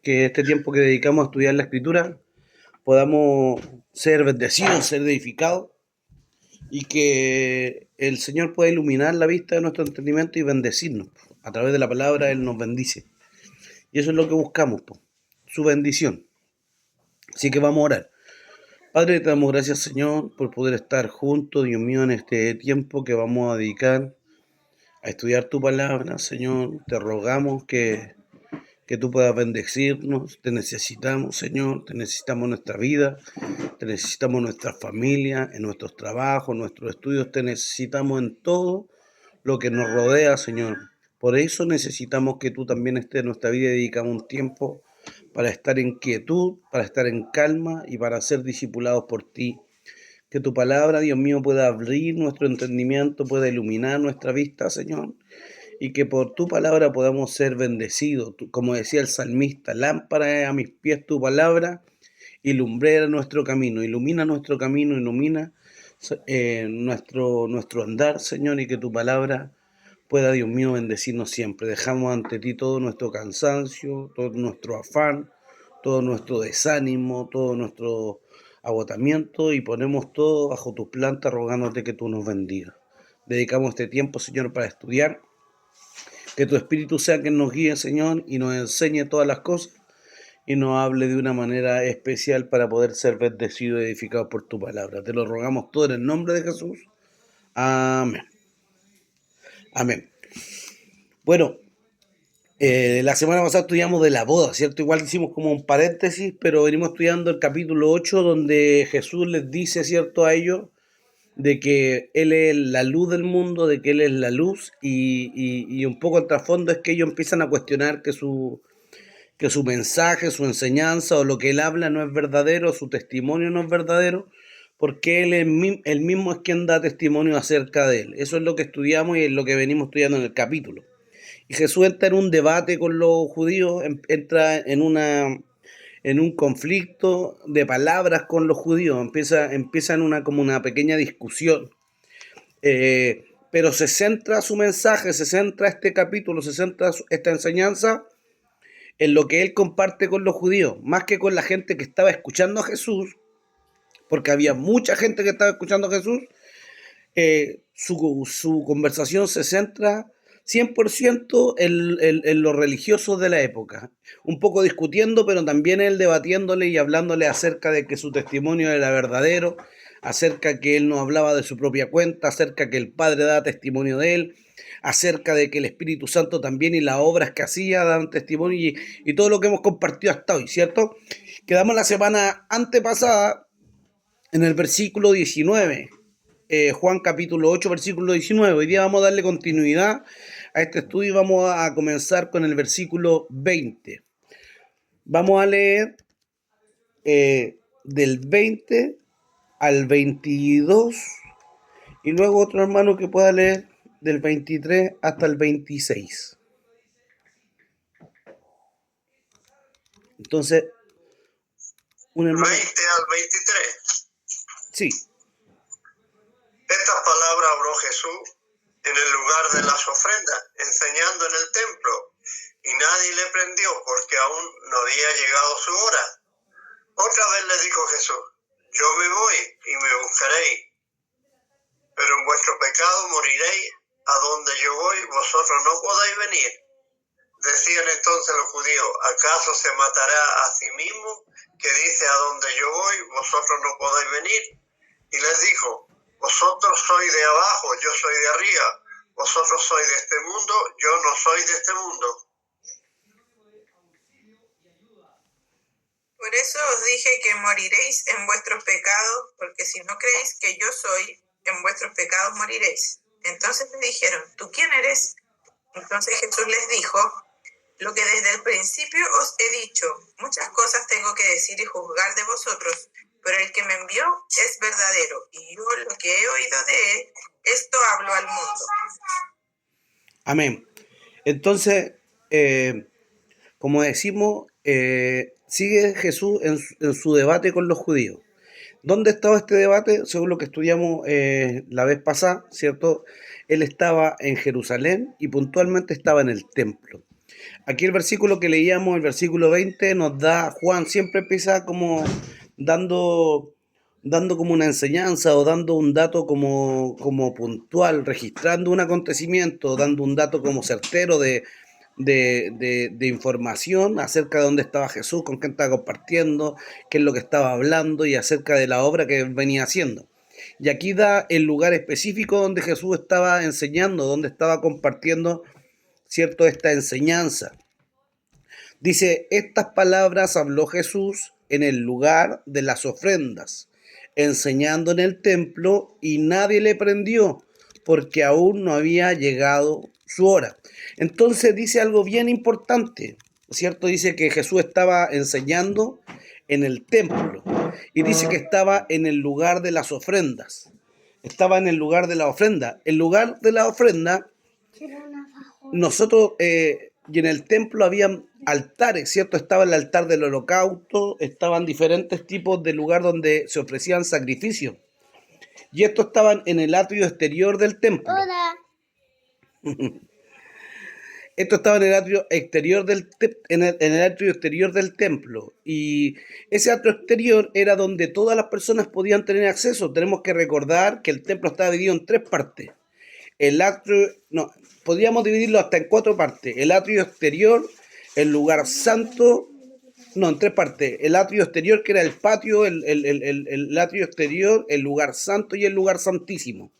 que este tiempo que dedicamos a estudiar la Escritura podamos ser bendecidos, ser edificados y que el Señor pueda iluminar la vista de nuestro entendimiento y bendecirnos. A través de la palabra Él nos bendice. Y eso es lo que buscamos, su bendición. Así que vamos a orar. Padre, te damos gracias, Señor, por poder estar juntos, Dios mío, en este tiempo que vamos a dedicar a estudiar tu palabra, Señor. Te rogamos que tú puedas bendecirnos. Te necesitamos, Señor. Te necesitamos en nuestra vida. Te necesitamos en nuestra familia, en nuestros trabajos, en nuestros estudios. Te necesitamos en todo lo que nos rodea, Señor. Por eso necesitamos que tú también estés en nuestra vida y dedicamos un tiempo para estar en quietud, para estar en calma y para ser discipulados por ti. Que tu palabra, Dios mío, pueda abrir nuestro entendimiento, pueda iluminar nuestra vista, Señor, y que por tu palabra podamos ser bendecidos. Como decía el salmista, lámpara es a mis pies tu palabra y lumbrera nuestro camino. Ilumina nuestro camino, ilumina nuestro andar, Señor, y que tu palabra pueda, Dios mío, bendecirnos siempre. Dejamos ante ti todo nuestro cansancio, todo nuestro afán, todo nuestro desánimo, todo nuestro agotamiento y ponemos todo bajo tus plantas rogándote que tú nos bendigas. Dedicamos este tiempo, Señor, para estudiar. Que tu Espíritu sea quien nos guíe, Señor, y nos enseñe todas las cosas y nos hable de una manera especial para poder ser bendecidos y edificados por tu palabra. Te lo rogamos todo en el nombre de Jesús. Amén. Amén. Bueno, la semana pasada estudiamos de la boda, ¿cierto? Igual hicimos como un paréntesis, pero venimos estudiando el capítulo 8, donde Jesús les dice, ¿cierto?, a ellos, de que Él es la luz del mundo, de que Él es la luz, y un poco el trasfondo es que ellos empiezan a cuestionar que su mensaje, su enseñanza o lo que Él habla no es verdadero, su testimonio no es verdadero, porque Él mismo es quien da testimonio acerca de Él. Eso es lo que estudiamos y es lo que venimos estudiando en el capítulo. Y Jesús entra en un debate con los judíos, entra en un conflicto de palabras con los judíos, empieza en como una pequeña discusión. Pero se centra su mensaje, se centra este capítulo, se centra esta enseñanza en lo que él comparte con los judíos, más que con la gente que estaba escuchando a Jesús, porque había mucha gente que estaba escuchando a Jesús. Su conversación se centra 100% en los religiosos de la época, un poco discutiendo, pero también él debatiéndole y hablándole acerca de que su testimonio era verdadero, acerca que él no hablaba de su propia cuenta, acerca que el Padre daba testimonio de él, acerca de que el Espíritu Santo también y las obras que hacía daban testimonio y todo lo que hemos compartido hasta hoy, ¿cierto? Quedamos la semana antepasada en el versículo 19. Juan capítulo 8, versículo 19. Hoy día vamos a darle continuidad a este estudio y vamos a comenzar con el versículo 20. Vamos a leer del 20 al 22 y luego otro hermano que pueda leer del 23 hasta el 26. Entonces, un hermano... 20 al 23. Sí. Estas palabras habló Jesús en el lugar de las ofrendas, enseñando en el templo, y nadie le prendió porque aún no había llegado su hora. Otra vez le dijo Jesús: yo me voy y me buscaréis, pero en vuestro pecado moriréis. A donde yo voy, vosotros no podéis venir. Decían entonces los judíos: ¿acaso se matará a sí mismo, que dice: a donde yo voy, vosotros no podéis venir? Y les dijo: vosotros sois de abajo, yo soy de arriba. Vosotros sois de este mundo, yo no soy de este mundo. Por eso os dije que moriréis en vuestros pecados, porque si no creéis que yo soy, en vuestros pecados moriréis. Entonces le dijeron: ¿tú quién eres? Entonces Jesús les dijo: lo que desde el principio os he dicho, muchas cosas tengo que decir y juzgar de vosotros, pero el que me envió es verdadero, y yo lo que he oído de él, esto hablo al mundo. Amén. Entonces, como decimos, sigue Jesús en su debate con los judíos. ¿Dónde estaba este debate? Según lo que estudiamos la vez pasada, ¿cierto? Él estaba en Jerusalén y puntualmente estaba en el templo. Aquí el versículo que leíamos, el versículo 20, nos da, Juan siempre empieza como dando, dando como una enseñanza o dando un dato como puntual, registrando un acontecimiento, dando un dato como certero de información acerca de dónde estaba Jesús, con quién estaba compartiendo, qué es lo que estaba hablando y acerca de la obra que venía haciendo. Y aquí da el lugar específico donde Jesús estaba enseñando, donde estaba compartiendo, ¿cierto?, esta enseñanza. Dice, estas palabras habló Jesús en el lugar de las ofrendas, enseñando en el templo, y nadie le prendió, porque aún no había llegado su hora. Entonces dice algo bien importante, ¿cierto? Dice que Jesús estaba enseñando en el templo, y dice que estaba en el lugar de las ofrendas. Estaba en el lugar de la ofrenda. El lugar de la ofrenda, nosotros, y en el templo había altares, ¿cierto? Estaba el altar del holocausto, estaban diferentes tipos de lugar donde se ofrecían sacrificios. Y estos estaban en el atrio exterior del templo. Hola. Esto estaba en el atrio exterior en el atrio exterior del templo. Y ese atrio exterior era donde todas las personas podían tener acceso. Tenemos que recordar que el templo estaba dividido en tres partes. El atrio, no, podríamos dividirlo hasta en cuatro partes. El atrio exterior, el lugar santo, no, en tres partes. El atrio exterior, que era el patio, el atrio exterior, el lugar santo y el lugar santísimo.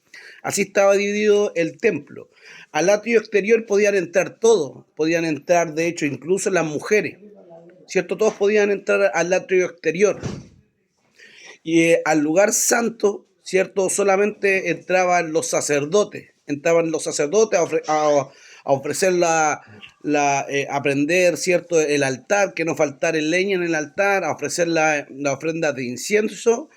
Así estaba dividido el templo. Al atrio exterior podían entrar todos, podían entrar de hecho incluso las mujeres, ¿cierto? Todos podían entrar al atrio exterior. Y al lugar santo, ¿cierto? Solamente entraban los sacerdotes a ofrecer a prender, ¿cierto?, el altar, que no faltara el leña en el altar, a ofrecer la ofrenda de incienso.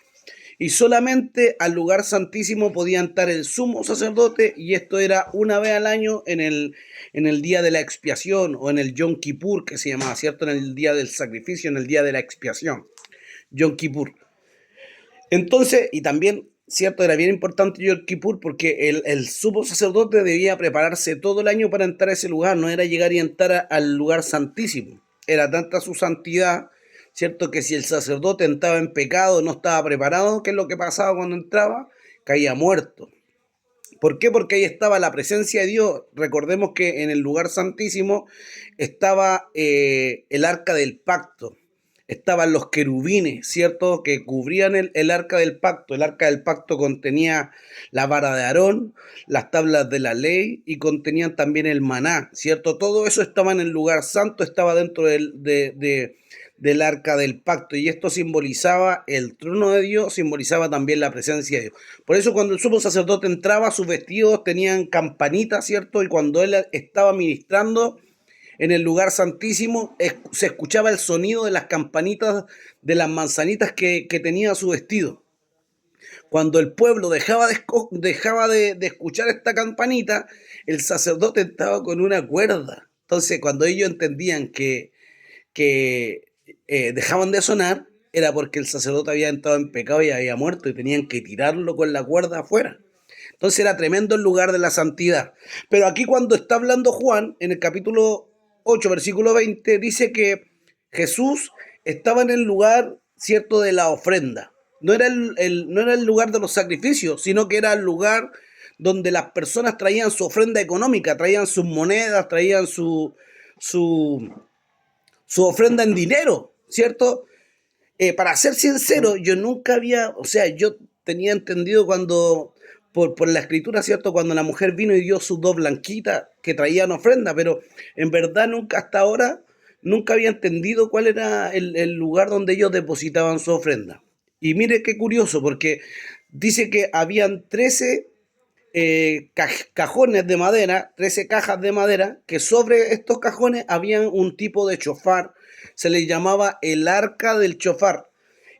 Y solamente al lugar santísimo podía entrar el sumo sacerdote, y esto era una vez al año en el día de la expiación, o en el Yom Kippur, que se llamaba, ¿cierto? En el día del sacrificio, en el día de la expiación, Yom Kippur. Entonces, y también, ¿cierto?, era bien importante Yom Kippur porque el sumo sacerdote debía prepararse todo el año para entrar a ese lugar, no era llegar y entrar al lugar santísimo. Era tanta su santidad, ¿cierto?, que si el sacerdote entraba en pecado, no estaba preparado, ¿qué es lo que pasaba cuando entraba? Caía muerto. ¿Por qué? Porque ahí estaba la presencia de Dios. Recordemos que en el lugar santísimo estaba el arca del pacto. Estaban los querubines, ¿cierto?, que cubrían el arca del pacto. El arca del pacto contenía la vara de Aarón, las tablas de la ley, y contenían también el maná, ¿cierto? Todo eso estaba en el lugar santo, estaba dentro del arca del pacto, y esto simbolizaba el trono de Dios, simbolizaba también la presencia de Dios. Por eso cuando el sumo sacerdote entraba, sus vestidos tenían campanitas, ¿cierto? Y cuando él estaba ministrando en el lugar santísimo, se escuchaba el sonido de las campanitas, de las manzanitas que tenía su vestido. Cuando el pueblo dejaba de escuchar esta campanita, el sacerdote estaba con una cuerda. Entonces, cuando ellos entendían que dejaban de sonar, era porque el sacerdote había entrado en pecado y había muerto, y tenían que tirarlo con la cuerda afuera. Entonces era tremendo el lugar de la santidad. Pero aquí, cuando está hablando Juan, en el capítulo 8, versículo 20, dice que Jesús estaba en el lugar, ¿cierto?, de la ofrenda. No era no era el lugar de los sacrificios, sino que era el lugar donde las personas traían su ofrenda económica, traían sus monedas, traían su ofrenda en dinero, ¿cierto? Para ser sincero, yo nunca había, o sea, yo tenía entendido por la escritura, ¿cierto?, cuando la mujer vino y dio sus dos blanquitas que traían ofrenda, pero en verdad nunca, hasta ahora, nunca había entendido cuál era el lugar donde ellos depositaban su ofrenda. Y mire qué curioso, porque dice que habían 13 cajones de madera, 13 cajas de madera, que sobre estos cajones habían un tipo de chofar, se les llamaba el arca del chofar.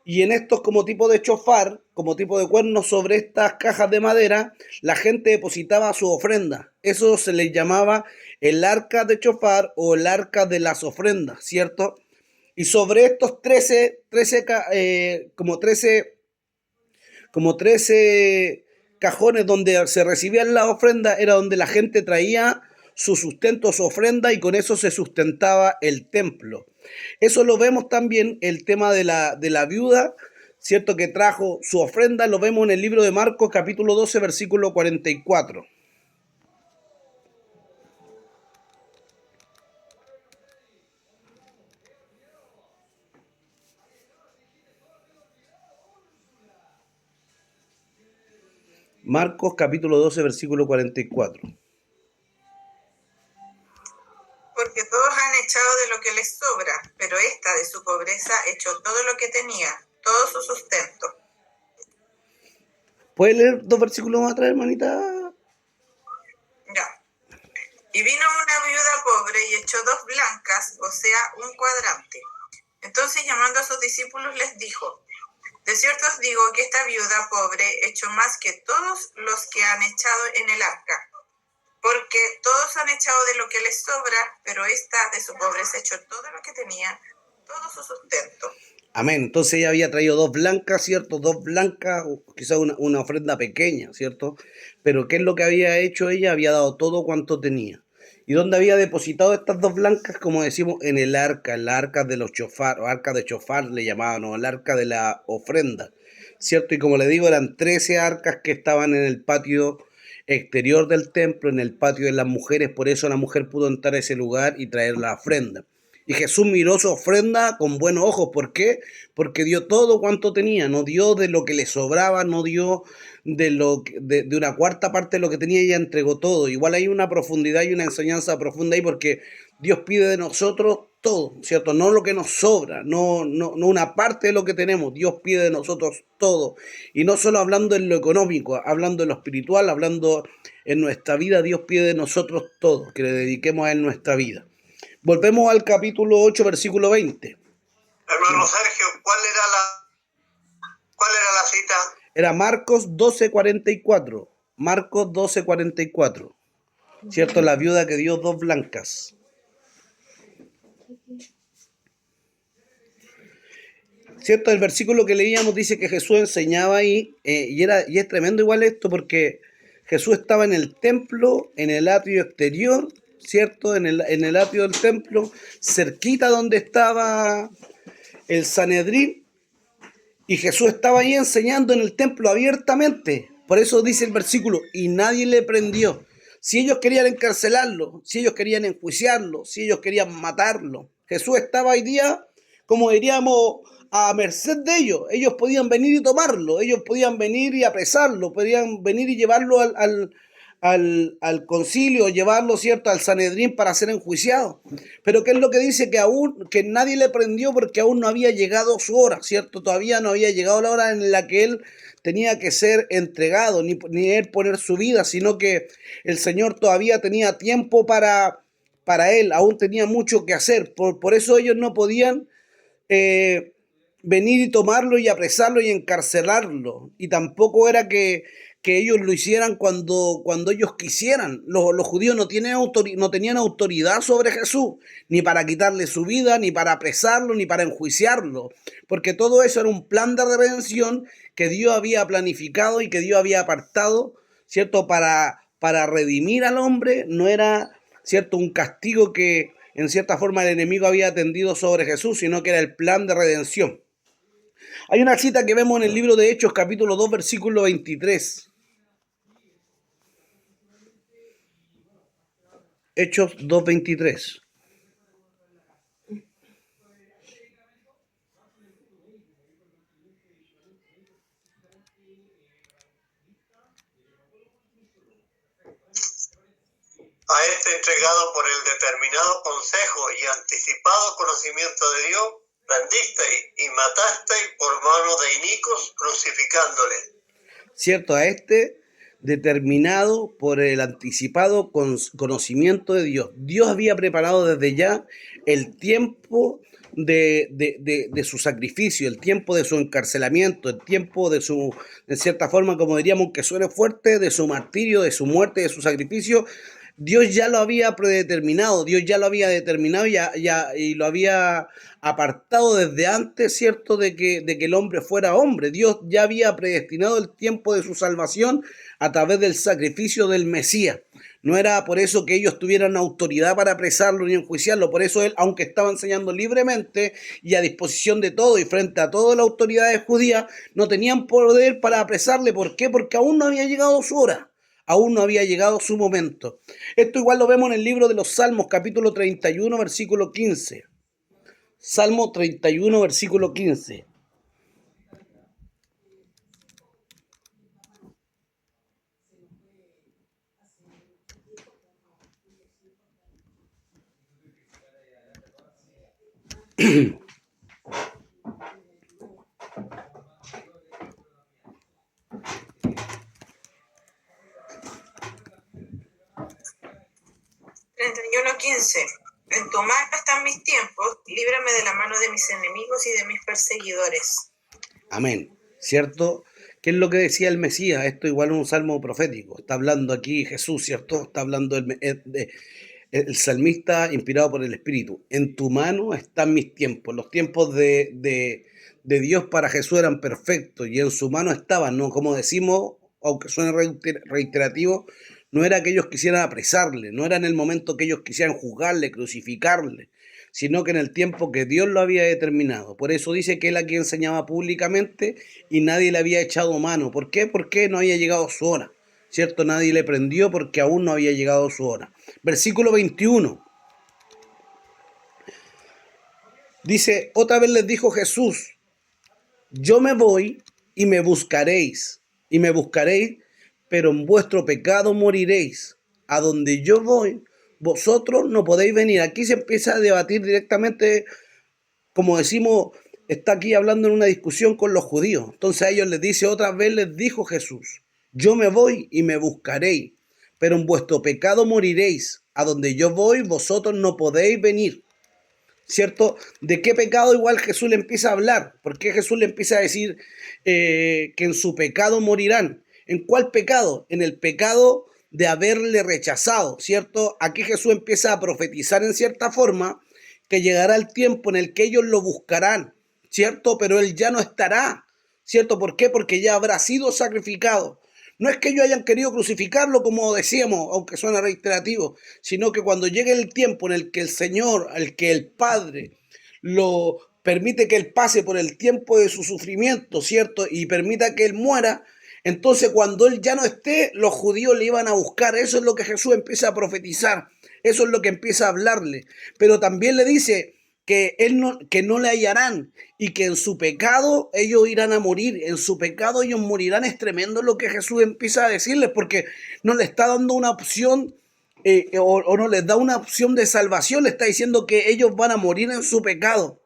Y en estos, como tipo de chofar, como tipo de cuernos, sobre estas cajas de madera, la gente depositaba su ofrenda. Eso se les llamaba el arca de chofar, o el arca de las ofrendas, ¿cierto? Y sobre estos 13 cajones donde se recibían las ofrendas, era donde la gente traía su sustento, su ofrenda, y con eso se sustentaba el templo. Eso lo vemos también, el tema de la viuda, ¿cierto? Que trajo su ofrenda, lo vemos en el libro de Marcos, capítulo 12, versículo 44. Marcos capítulo 12, versículo 44. Porque todos han echado de lo que les sobra, pero esta de su pobreza echó todo lo que tenía, todo su sustento. ¿Puedes leer 2 versículos más atrás, hermanita? Ya. Y vino una viuda pobre y echó 2 blancas, o sea, un cuadrante. Entonces, llamando a sus discípulos, les dijo: de cierto os digo que esta viuda pobre echó más que todos los que han echado en el arca, porque todos han echado de lo que les sobra, pero esta de su pobreza echó todo lo que tenía, todo su sustento. Amén. Entonces ella había traído 2 blancas, ¿cierto? 2 blancas, quizás una ofrenda pequeña, ¿cierto? Pero ¿qué es lo que había hecho ella? Había dado todo cuanto tenía. ¿Y dónde había depositado estas 2 blancas? Como decimos, en el arca de los chofar, o arca de chofar le llamaban, o el arca de la ofrenda, ¿cierto? Y como le digo, eran 13 arcas que estaban en el patio exterior del templo, en el patio de las mujeres, por eso la mujer pudo entrar a ese lugar y traer la ofrenda. Y Jesús miró su ofrenda con buenos ojos. ¿Por qué? Porque dio todo cuanto tenía, no dio de lo que le sobraba, no dio de una cuarta parte de lo que tenía, ella entregó todo. Igual hay una profundidad y una enseñanza profunda ahí, porque Dios pide de nosotros todo, ¿cierto? No lo que nos sobra, no una parte de lo que tenemos. Dios pide de nosotros todo. Y no solo hablando en lo económico, hablando en lo espiritual, hablando en nuestra vida, Dios pide de nosotros todo, que le dediquemos a Él nuestra vida. Volvemos al capítulo 8, versículo 20. Hermano Sergio, ¿cuál era la cita? Era Marcos 12:44. Marcos 12:44. ¿Cierto? La viuda que dio 2 blancas. ¿Cierto? El versículo que leíamos dice que Jesús enseñaba ahí, y es tremendo igual esto, porque Jesús estaba en el templo, en el atrio exterior, ¿cierto? En el atrio del templo, cerquita donde estaba el Sanedrín, y Jesús estaba ahí enseñando en el templo abiertamente. Por eso dice el versículo, y nadie le prendió. Si ellos querían encarcelarlo, si ellos querían enjuiciarlo, si ellos querían matarlo, Jesús estaba hoy día, como diríamos, a merced de ellos. Ellos podían venir y tomarlo, ellos podían venir y apresarlo, podían venir y llevarlo al concilio, llevarlo, ¿cierto?, al Sanedrín para ser enjuiciado. Pero ¿qué es lo que dice? Que nadie le prendió porque aún no había llegado su hora, ¿cierto? Todavía no había llegado la hora en la que él tenía que ser entregado, ni él poner su vida, sino que el Señor todavía tenía tiempo para él, aún tenía mucho que hacer. Por eso ellos no podían venir y tomarlo y apresarlo y encarcelarlo. Y tampoco era que ellos lo hicieran cuando ellos quisieran. Los judíos no tenían autoridad sobre Jesús, ni para quitarle su vida, ni para apresarlo, ni para enjuiciarlo, porque todo eso era un plan de redención que Dios había planificado y que Dios había apartado, ¿cierto?, para redimir al hombre. No era, ¿cierto?, un castigo que en cierta forma el enemigo había tendido sobre Jesús, sino que era el plan de redención. Hay una cita que vemos en el libro de Hechos, capítulo 2, versículo 23. Hechos 2:23. A este entregado por el determinado consejo y anticipado conocimiento de Dios, prendisteis y matasteis por mano de inicuos, crucificándole. Cierto, a este determinado por el anticipado conocimiento de Dios. Dios había preparado desde ya el tiempo de su sacrificio, el tiempo de su encarcelamiento, el tiempo de su, de cierta forma, como diríamos, que suene fuerte, de su martirio, de su muerte, de su sacrificio. Dios ya lo había predeterminado, Dios ya lo había determinado y lo había apartado desde antes, ¿cierto?, de que el hombre fuera hombre. Dios ya había predestinado el tiempo de su salvación a través del sacrificio del Mesías. No era por eso que ellos tuvieran autoridad para apresarlo ni enjuiciarlo. Por eso él, aunque estaba enseñando libremente y a disposición de todo y frente a todas las autoridades judías, no tenían poder para apresarle. ¿Por qué? Porque aún no había llegado su hora. Aún no había llegado su momento. Esto igual lo vemos en el libro de los Salmos, capítulo 31, versículo 15. Salmo 31, versículo 15. (31:15) En tu mano están mis tiempos, líbrame de la mano de mis enemigos y de mis perseguidores. Amén. ¿Cierto? ¿Qué es lo que decía el Mesías? Esto igual es un salmo profético. Está hablando aquí Jesús, ¿cierto? Está hablando el salmista inspirado por el Espíritu. En tu mano están mis tiempos. Los tiempos de Dios para Jesús eran perfectos y en su mano estaban, ¿no? Como decimos, aunque suene reiterativo, no era que ellos quisieran apresarle, no era en el momento que ellos quisieran juzgarle, crucificarle, sino que en el tiempo que Dios lo había determinado. Por eso dice que él aquí enseñaba públicamente y nadie le había echado mano. ¿Por qué? Porque no había llegado su hora, ¿cierto? Nadie le prendió porque aún no había llegado su hora. Versículo 21. Dice, otra vez les dijo Jesús, yo me voy y me buscaréis, pero en vuestro pecado moriréis. A donde yo voy, vosotros no podéis venir. Aquí se empieza a debatir directamente, como decimos, está aquí hablando en una discusión con los judíos. Entonces a ellos les dice, otra vez les dijo Jesús, yo me voy y me buscaréis, pero en vuestro pecado moriréis. A donde yo voy, vosotros no podéis venir. ¿Cierto? ¿De qué pecado igual Jesús le empieza a hablar? ¿Por qué Jesús le empieza a decir que en su pecado morirán? ¿En cuál pecado? En el pecado de haberle rechazado, ¿cierto? Aquí Jesús empieza a profetizar en cierta forma que llegará el tiempo en el que ellos lo buscarán, ¿cierto? Pero él ya no estará, ¿cierto? ¿Por qué? Porque ya habrá sido sacrificado. No es que ellos hayan querido crucificarlo, como decíamos, aunque suena reiterativo, sino que cuando llegue el tiempo en el que el Señor, al que el Padre lo permite que él pase por el tiempo de su sufrimiento, ¿cierto? Y permita que él muera, entonces cuando él ya no esté, los judíos le iban a buscar. Eso es lo que Jesús empieza a profetizar, eso es lo que empieza a hablarle. Pero también le dice que no le hallarán y que en su pecado ellos irán a morir, en su pecado ellos morirán. Es tremendo lo que Jesús empieza a decirles, porque no le está dando una opción o no les da una opción de salvación, le está diciendo que ellos van a morir en su pecado.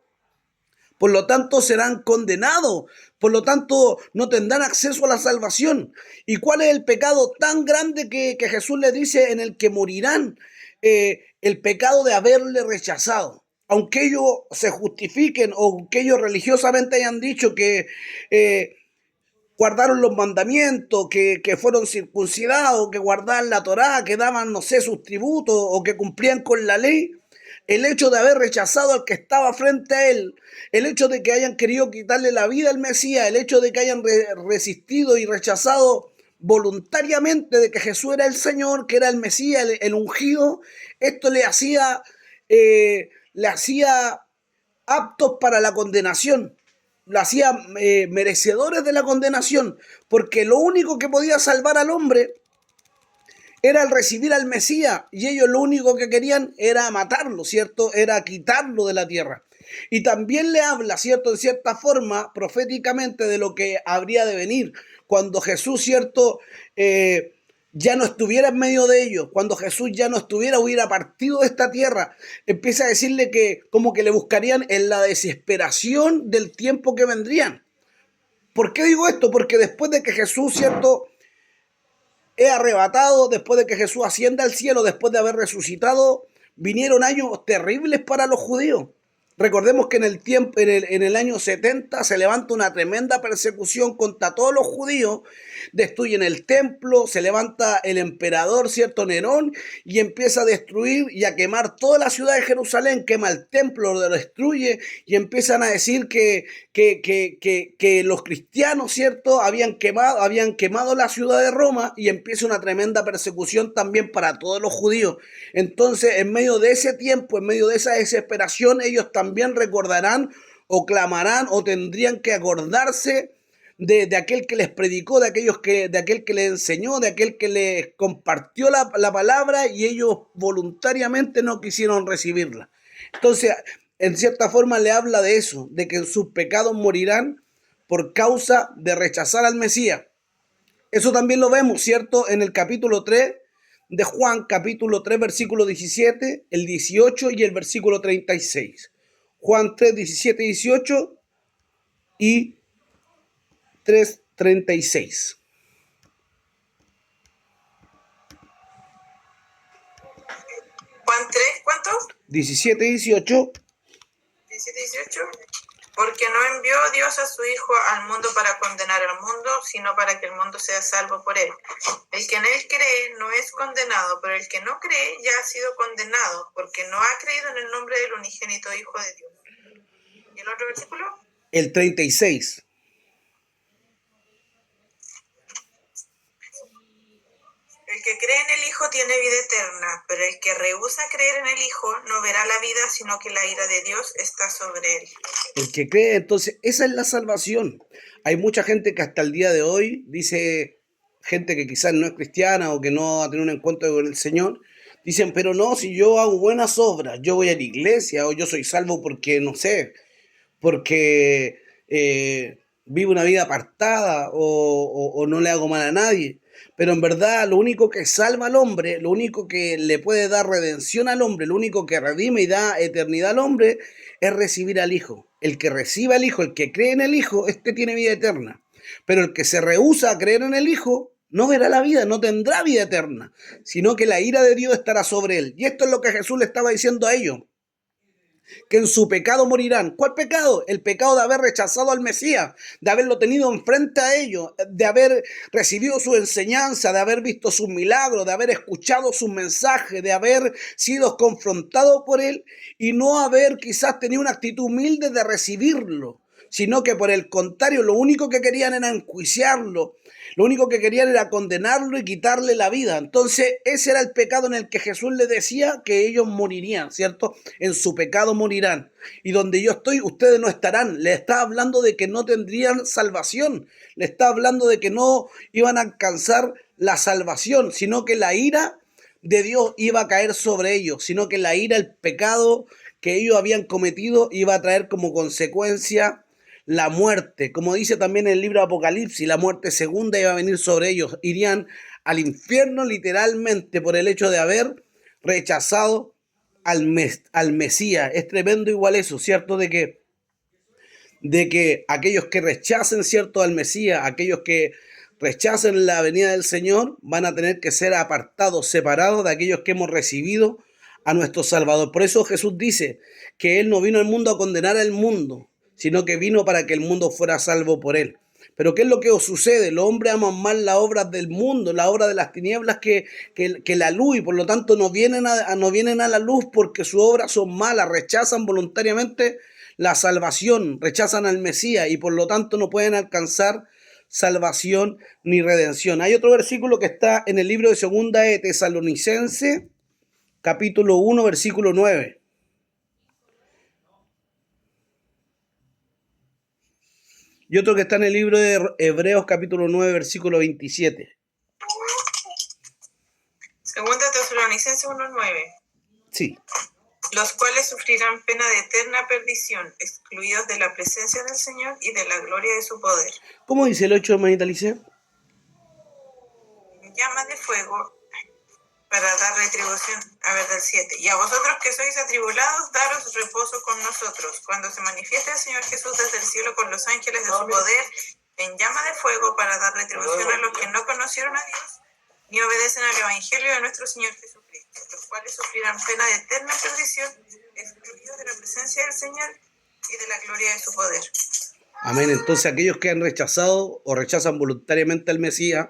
Por lo tanto, serán condenados. Por lo tanto, no tendrán acceso a la salvación. ¿Y cuál es el pecado tan grande que Jesús les dice en el que morirán? El pecado de haberle rechazado. Aunque ellos se justifiquen o aunque ellos religiosamente hayan dicho que guardaron los mandamientos, que fueron circuncidados, que guardaban la Torá, que daban, no sé, sus tributos o que cumplían con la ley, el hecho de haber rechazado al que estaba frente a él, el hecho de que hayan querido quitarle la vida al Mesías, el hecho de que hayan resistido y rechazado voluntariamente de que Jesús era el Señor, que era el Mesías, el ungido, esto le hacía aptos para la condenación, lo hacía merecedores de la condenación, porque lo único que podía salvar al hombre era el recibir al Mesías, y ellos lo único que querían era matarlo, ¿cierto? Era quitarlo de la tierra. Y también le habla, ¿cierto? En cierta forma, proféticamente, de lo que habría de venir, cuando Jesús, ¿cierto? Ya no estuviera en medio de ellos, cuando Jesús ya no estuviera, hubiera partido de esta tierra, empieza a decirle que como que le buscarían en la desesperación del tiempo que vendrían. ¿Por qué digo esto? Porque después de que Jesús, ¿cierto?, es arrebatado, después de que Jesús ascienda al cielo, después de haber resucitado, vinieron años terribles para los judíos. Recordemos que en el tiempo, en el año 70 se levanta una tremenda persecución contra todos los judíos, destruyen el templo, se levanta el emperador, cierto Nerón, y empieza a destruir y a quemar toda la ciudad de Jerusalén, quema el templo, lo destruye, y empiezan a decir que los cristianos, cierto, habían quemado la ciudad de Roma, y empieza una tremenda persecución también para todos los judíos. Entonces, en medio de ese tiempo, en medio de esa desesperación, ellos también recordarán o clamarán o tendrían que acordarse de aquel que les predicó, de aquel que les enseñó, de aquel que les compartió la palabra, y ellos voluntariamente no quisieron recibirla. Entonces, en cierta forma le habla de eso, de que en sus pecados morirán por causa de rechazar al Mesías. Eso también lo vemos, ¿cierto? En el capítulo 3 de Juan, capítulo 3, versículo 17, el 18 y el versículo 36. Juan 3, 17 y 18 y 3, 36. Juan 3, ¿cuánto? 17 y 18. 17 y 18. Porque no envió Dios a su Hijo al mundo para condenar al mundo, sino para que el mundo sea salvo por él. El que en él cree no es condenado, pero el que no cree ya ha sido condenado, porque no ha creído en el nombre del unigénito Hijo de Dios. ¿Y el otro versículo? El 36. El que cree en el Hijo tiene vida eterna, pero el que rehúsa creer en el Hijo no verá la vida, sino que la ira de Dios está sobre él. El que cree, entonces, esa es la salvación. Hay mucha gente que hasta el día de hoy dice, gente que quizás no es cristiana o que no ha tenido un encuentro con el Señor, dicen, pero no, si yo hago buenas obras, yo voy a la iglesia o yo soy salvo porque, no sé, porque vivo una vida apartada o no le hago mal a nadie. Pero en verdad lo único que salva al hombre, lo único que le puede dar redención al hombre, lo único que redime y da eternidad al hombre es recibir al Hijo. El que recibe al Hijo, el que cree en el Hijo, este tiene vida eterna. Pero el que se rehúsa a creer en el Hijo no verá la vida, no tendrá vida eterna, sino que la ira de Dios estará sobre él. Y esto es lo que Jesús le estaba diciendo a ellos, que en su pecado morirán. ¿Cuál pecado? El pecado de haber rechazado al Mesías, de haberlo tenido enfrente a ellos, de haber recibido su enseñanza, de haber visto sus milagros, de haber escuchado sus mensajes, de haber sido confrontado por él y no haber quizás tenido una actitud humilde de recibirlo, sino que por el contrario, lo único que querían era enjuiciarlo, lo único que querían era condenarlo y quitarle la vida. Entonces, ese era el pecado en el que Jesús les decía que ellos morirían, ¿cierto? En su pecado morirán. Y donde yo estoy, ustedes no estarán. Le está hablando de que no tendrían salvación. Le está hablando de que no iban a alcanzar la salvación, sino que la ira de Dios iba a caer sobre ellos, sino que la ira, el pecado que ellos habían cometido iba a traer como consecuencia la muerte. Como dice también en el libro de Apocalipsis, la muerte segunda iba a venir sobre ellos. Irían al infierno literalmente por el hecho de haber rechazado al Mesías. Es tremendo igual eso, ¿cierto? De que aquellos que rechacen, ¿cierto?, al Mesías, aquellos que rechacen la venida del Señor, van a tener que ser apartados, separados de aquellos que hemos recibido a nuestro Salvador. Por eso Jesús dice que Él no vino al mundo a condenar al mundo, sino que vino para que el mundo fuera salvo por Él. Pero ¿qué es lo que os sucede? Los hombres aman más las obras del mundo, la obra de las tinieblas que la luz, y por lo tanto no vienen a la luz porque sus obras son malas, rechazan voluntariamente la salvación, rechazan al Mesías y por lo tanto no pueden alcanzar salvación ni redención. Hay otro versículo que está en el libro de Segunda de Tesalonicenses, capítulo 1, versículo 9. Y otro que está en el libro de Hebreos, capítulo 9, versículo 27. Segunda Tesalonicenses 1:9. Sí. Los cuales sufrirán pena de eterna perdición, excluidos de la presencia del Señor y de la gloria de su poder. ¿Cómo dice el 8, hermanita Alicia? Llamas de fuego para dar retribución. A ver, del 7. Y a vosotros que sois atribulados, daros reposo con nosotros, cuando se manifieste el Señor Jesús desde el cielo con los ángeles de su poder, en llama de fuego para dar retribución a los que no conocieron a Dios, ni obedecen al Evangelio de nuestro Señor Jesucristo, los cuales sufrirán pena de eterna perdición, excluidos de la presencia del Señor y de la gloria de su poder. Amén. Entonces aquellos que han rechazado o rechazan voluntariamente al Mesías,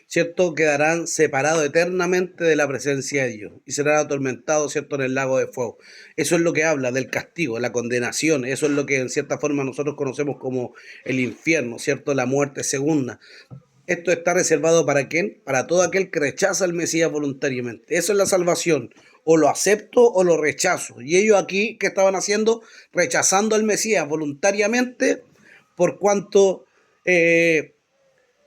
¿cierto? Quedarán separados eternamente de la presencia de Dios y serán atormentados, ¿cierto? En el lago de fuego. Eso es lo que habla del castigo, la condenación. Eso es lo que en cierta forma nosotros conocemos como el infierno, ¿cierto? La muerte segunda. Esto está reservado ¿para quién? Para todo aquel que rechaza al Mesías voluntariamente. Eso es la salvación. O lo acepto o lo rechazo. Y ellos aquí, ¿qué estaban haciendo? Rechazando al Mesías voluntariamente por cuanto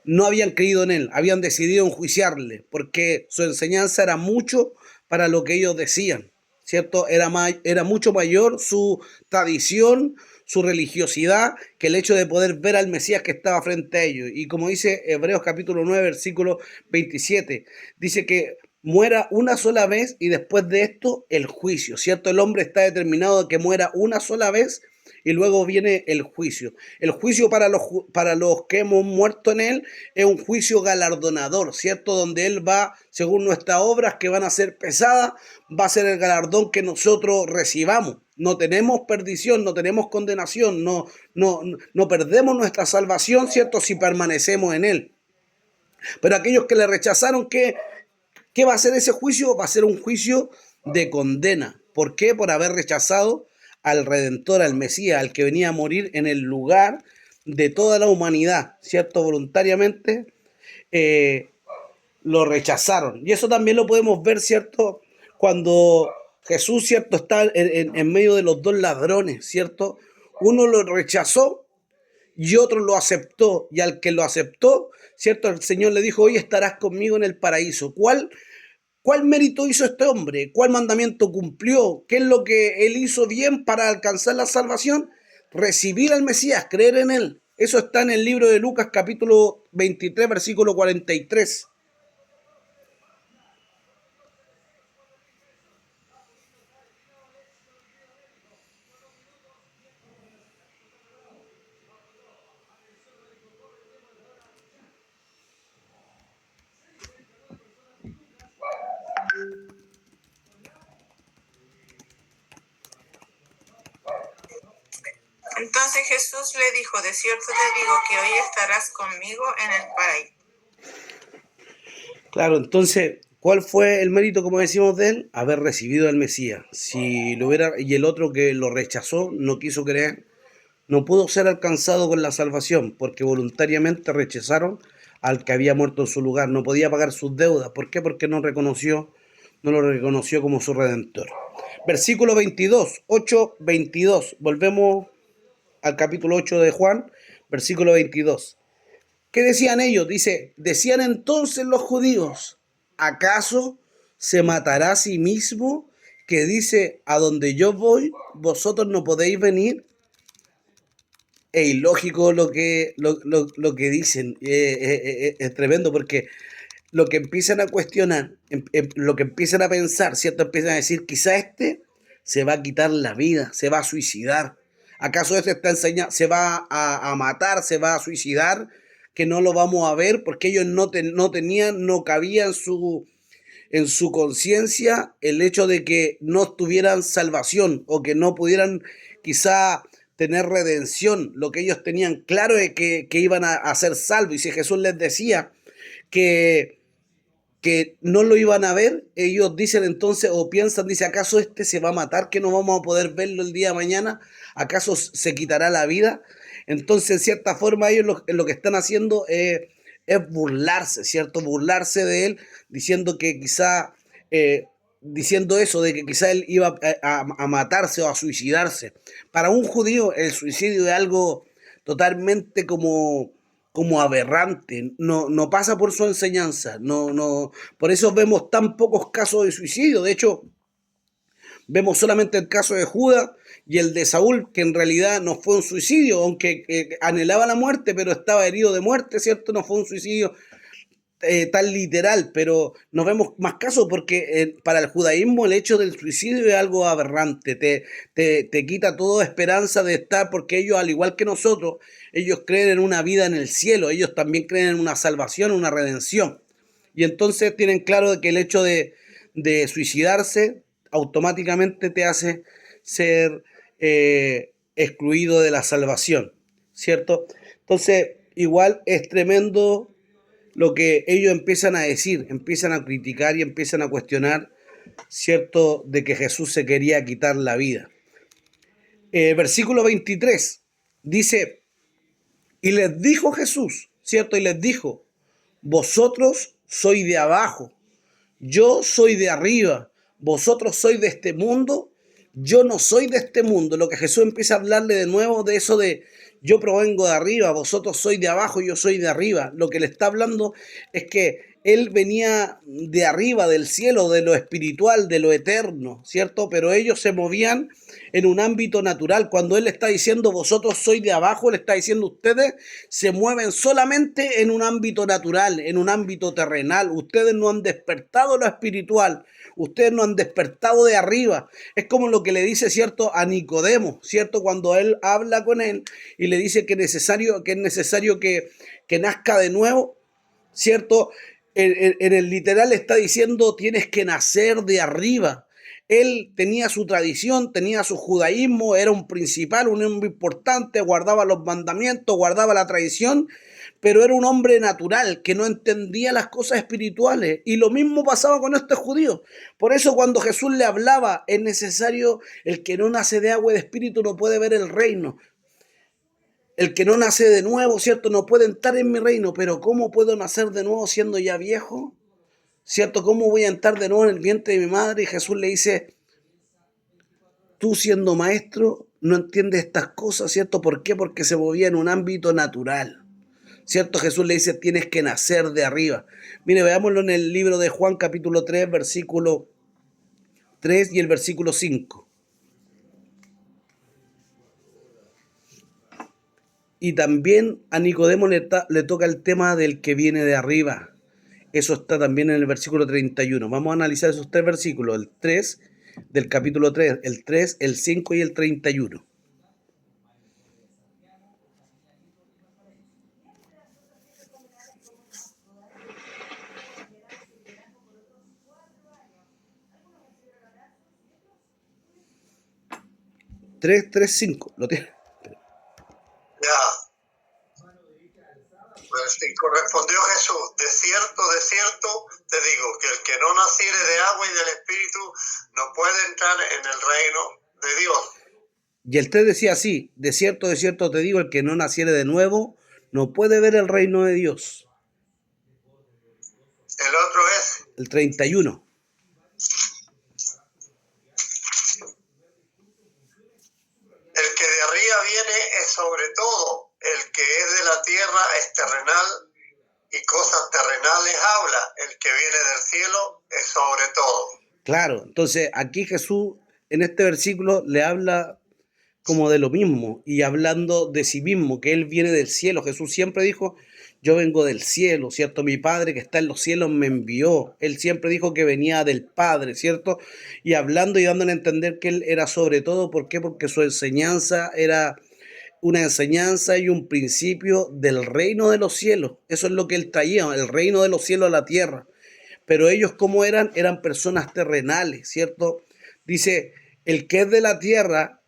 no habían creído en él, habían decidido enjuiciarle, porque su enseñanza era mucho para lo que ellos decían, ¿cierto? Era mucho mayor su tradición, su religiosidad, que el hecho de poder ver al Mesías que estaba frente a ellos. Y como dice Hebreos capítulo 9, versículo 27, dice que muera una sola vez y después de esto el juicio, ¿cierto? El hombre está determinado a que muera una sola vez y luego viene el juicio. El juicio para los que hemos muerto en él es un juicio galardonador, ¿cierto? Donde él va, según nuestras obras que van a ser pesadas, va a ser el galardón que nosotros recibamos. No tenemos perdición, no tenemos condenación, no perdemos nuestra salvación, ¿cierto? Si permanecemos en él. Pero aquellos que le rechazaron, ¿qué va a ser ese juicio? Va a ser un juicio de condena. ¿Por qué? Por haber rechazado al Redentor, al Mesías, al que venía a morir en el lugar de toda la humanidad, ¿cierto? Voluntariamente lo rechazaron. Y eso también lo podemos ver, ¿cierto? Cuando Jesús, ¿cierto? Está en medio de los dos ladrones, ¿cierto? Uno lo rechazó y otro lo aceptó. Y al que lo aceptó, ¿cierto? El Señor le dijo, hoy estarás conmigo en el paraíso. ¿Cuál mérito hizo este hombre? ¿Cuál mandamiento cumplió? ¿Qué es lo que él hizo bien para alcanzar la salvación? Recibir al Mesías, creer en él. Eso está en el libro de Lucas capítulo 23, versículo 43. Entonces Jesús le dijo, de cierto te digo que hoy estarás conmigo en el paraíso. Claro, entonces, ¿cuál fue el mérito, como decimos, de él? Haber recibido al Mesías. Si lo hubiera, y el otro que lo rechazó, no quiso creer, no pudo ser alcanzado con la salvación, porque voluntariamente rechazaron al que había muerto en su lugar. No podía pagar sus deudas. ¿Por qué? Porque no lo reconoció como su redentor. Versículo 22, 8, 22. Volvemos al capítulo 8 de Juan, versículo 22. ¿Qué decían ellos? Dice, decían entonces los judíos, ¿acaso se matará a sí mismo? Que dice, a donde yo voy, vosotros no podéis venir. Es ilógico lo que dicen, es tremendo porque lo que empiezan a cuestionar, lo que empiezan a pensar, ¿cierto? Empiezan a decir, quizá este se va a quitar la vida, se va a suicidar. ¿Acaso este está enseñando, se va a matar, se va a suicidar? Que no lo vamos a ver porque ellos no tenían, no cabía en su conciencia el hecho de que no tuvieran salvación o que no pudieran quizá tener redención. Lo que ellos tenían claro es que iban a ser salvos. Y si Jesús les decía que no lo iban a ver, ellos dicen entonces o piensan, dice, ¿acaso este se va a matar que no vamos a poder verlo el día de mañana? ¿Acaso se quitará la vida? Entonces, en cierta forma, ellos lo que están haciendo es burlarse, ¿cierto? Burlarse de él, diciendo que quizá, diciendo eso, de que quizá él iba a matarse o a suicidarse. Para un judío, el suicidio es algo totalmente como aberrante, no pasa por su enseñanza, por eso vemos tan pocos casos de suicidio. De hecho, vemos solamente el caso de Judas y el de Saúl, que en realidad no fue un suicidio, aunque anhelaba la muerte, pero estaba herido de muerte, ¿cierto? No fue un suicidio tan literal, pero nos vemos más casos porque para el judaísmo el hecho del suicidio es algo aberrante, te quita toda esperanza de estar, porque ellos, al igual que nosotros, ellos creen en una vida en el cielo, ellos también creen en una salvación, una redención, y entonces tienen claro que el hecho de suicidarse automáticamente te hace ser excluido de la salvación, ¿cierto? Entonces, igual es tremendo lo que ellos empiezan a decir, empiezan a criticar y empiezan a cuestionar, ¿cierto?, de que Jesús se quería quitar la vida. Versículo 23 dice, y les dijo Jesús, ¿cierto? Y les dijo, vosotros sois de abajo, yo soy de arriba, vosotros sois de este mundo, yo no soy de este mundo. Lo que Jesús empieza a hablarle de nuevo de eso de yo provengo de arriba, vosotros sois de abajo, yo soy de arriba. Lo que le está hablando es que él venía de arriba, del cielo, de lo espiritual, de lo eterno, ¿cierto? Pero ellos se movían en un ámbito natural. Cuando él está diciendo vosotros sois de abajo, le está diciendo ustedes se mueven solamente en un ámbito natural, en un ámbito terrenal. Ustedes no han despertado lo espiritual. Ustedes no han despertado de arriba. Es como lo que le dice, ¿cierto?, a Nicodemo, ¿cierto? Cuando él habla con él y le dice que es necesario que nazca de nuevo, ¿cierto? En el literal está diciendo tienes que nacer de arriba. Él tenía su tradición, tenía su judaísmo, era un principal, un hombre importante, guardaba los mandamientos, guardaba la tradición, pero era un hombre natural que no entendía las cosas espirituales. Y lo mismo pasaba con estos judíos. Por eso cuando Jesús le hablaba, es necesario, el que no nace de agua y de espíritu no puede ver el reino. El que no nace de nuevo, ¿cierto? No puede entrar en mi reino. Pero ¿cómo puedo nacer de nuevo siendo ya viejo? ¿Cierto? ¿Cómo voy a entrar de nuevo en el vientre de mi madre? Y Jesús le dice, tú siendo maestro no entiendes estas cosas, ¿cierto? ¿Por qué? Porque se movía en un ámbito natural. ¿Cierto? Jesús le dice, tienes que nacer de arriba. Mire, veámoslo en el libro de Juan, capítulo 3, versículo 3 y el versículo 5. Y también a Nicodemo le toca el tema del que viene de arriba. Eso está también en el versículo 31. Vamos a analizar esos tres versículos, el 3 del capítulo 3, el 3, el 5 y el 31. Tres, 3, 5. ¿Lo tiene? Ya. Respondió Jesús, de cierto, te digo, que el que no naciere de agua y del Espíritu no puede entrar en el reino de Dios. Y el 3 decía así, de cierto te digo, el que no naciere de nuevo no puede ver el reino de Dios. El otro es el 31. el que de arriba viene es sobre todo, el que es de la tierra es terrenal y cosas terrenales habla, el que viene del cielo es sobre todo. Claro, entonces aquí Jesús en este versículo le habla como de lo mismo y hablando de sí mismo, que él viene del cielo. Jesús siempre dijo, yo vengo del cielo, ¿cierto? Mi Padre que está en los cielos me envió. Él siempre dijo que venía del Padre, ¿cierto? Y hablando y dándole a entender que él era sobre todo, ¿por qué? Porque su enseñanza era una enseñanza y un principio del reino de los cielos. Eso es lo que él traía, el reino de los cielos a la tierra. Pero ellos, ¿cómo eran? Eran personas terrenales, ¿cierto? Dice, el que es de la tierra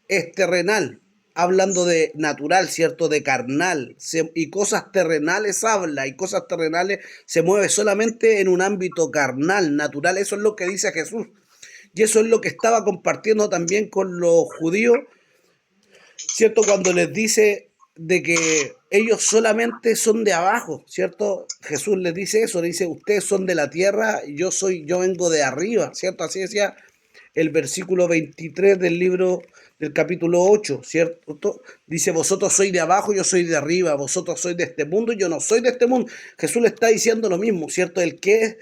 es terrenal, hablando de natural, ¿cierto? De carnal, y cosas terrenales habla, y cosas terrenales se mueve solamente en un ámbito carnal, natural. Eso es lo que dice Jesús. Y eso es lo que estaba compartiendo también con los judíos, ¿cierto? Cuando les dice de que ellos solamente son de abajo, ¿cierto? Jesús les dice eso, le dice, ustedes son de la tierra, yo vengo de arriba, ¿cierto? Así decía el versículo 23 del libro del capítulo 8, ¿cierto? Dice, vosotros sois de abajo, yo soy de arriba, vosotros sois de este mundo, yo no soy de este mundo. Jesús le está diciendo lo mismo, ¿cierto? El que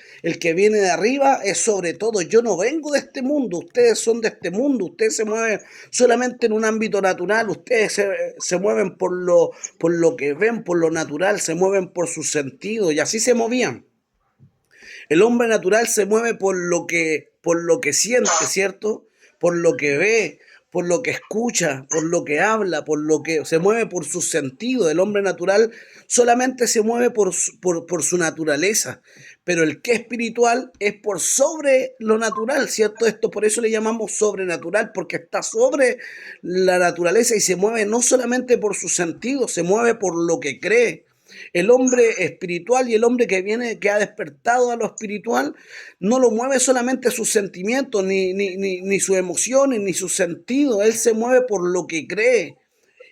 viene de arriba es sobre todo, yo no vengo de este mundo, ustedes son de este mundo, ustedes se mueven solamente en un ámbito natural, ustedes se mueven por lo que ven, por lo natural, se mueven por sus sentidos, y así se movían. El hombre natural se mueve por lo que siente, ¿cierto? Por lo que ve, por lo que escucha, por lo que habla, por lo que se mueve por sus sentidos. El hombre natural solamente se mueve por su naturaleza, pero el que es espiritual es por sobre lo natural, ¿cierto? Esto por eso le llamamos sobrenatural, porque está sobre la naturaleza y se mueve no solamente por sus sentidos, se mueve por lo que cree. El hombre espiritual y el hombre que viene, que ha despertado a lo espiritual, no lo mueve solamente sus sentimientos, ni sus emociones, ni sus sentidos. Él se mueve por lo que cree.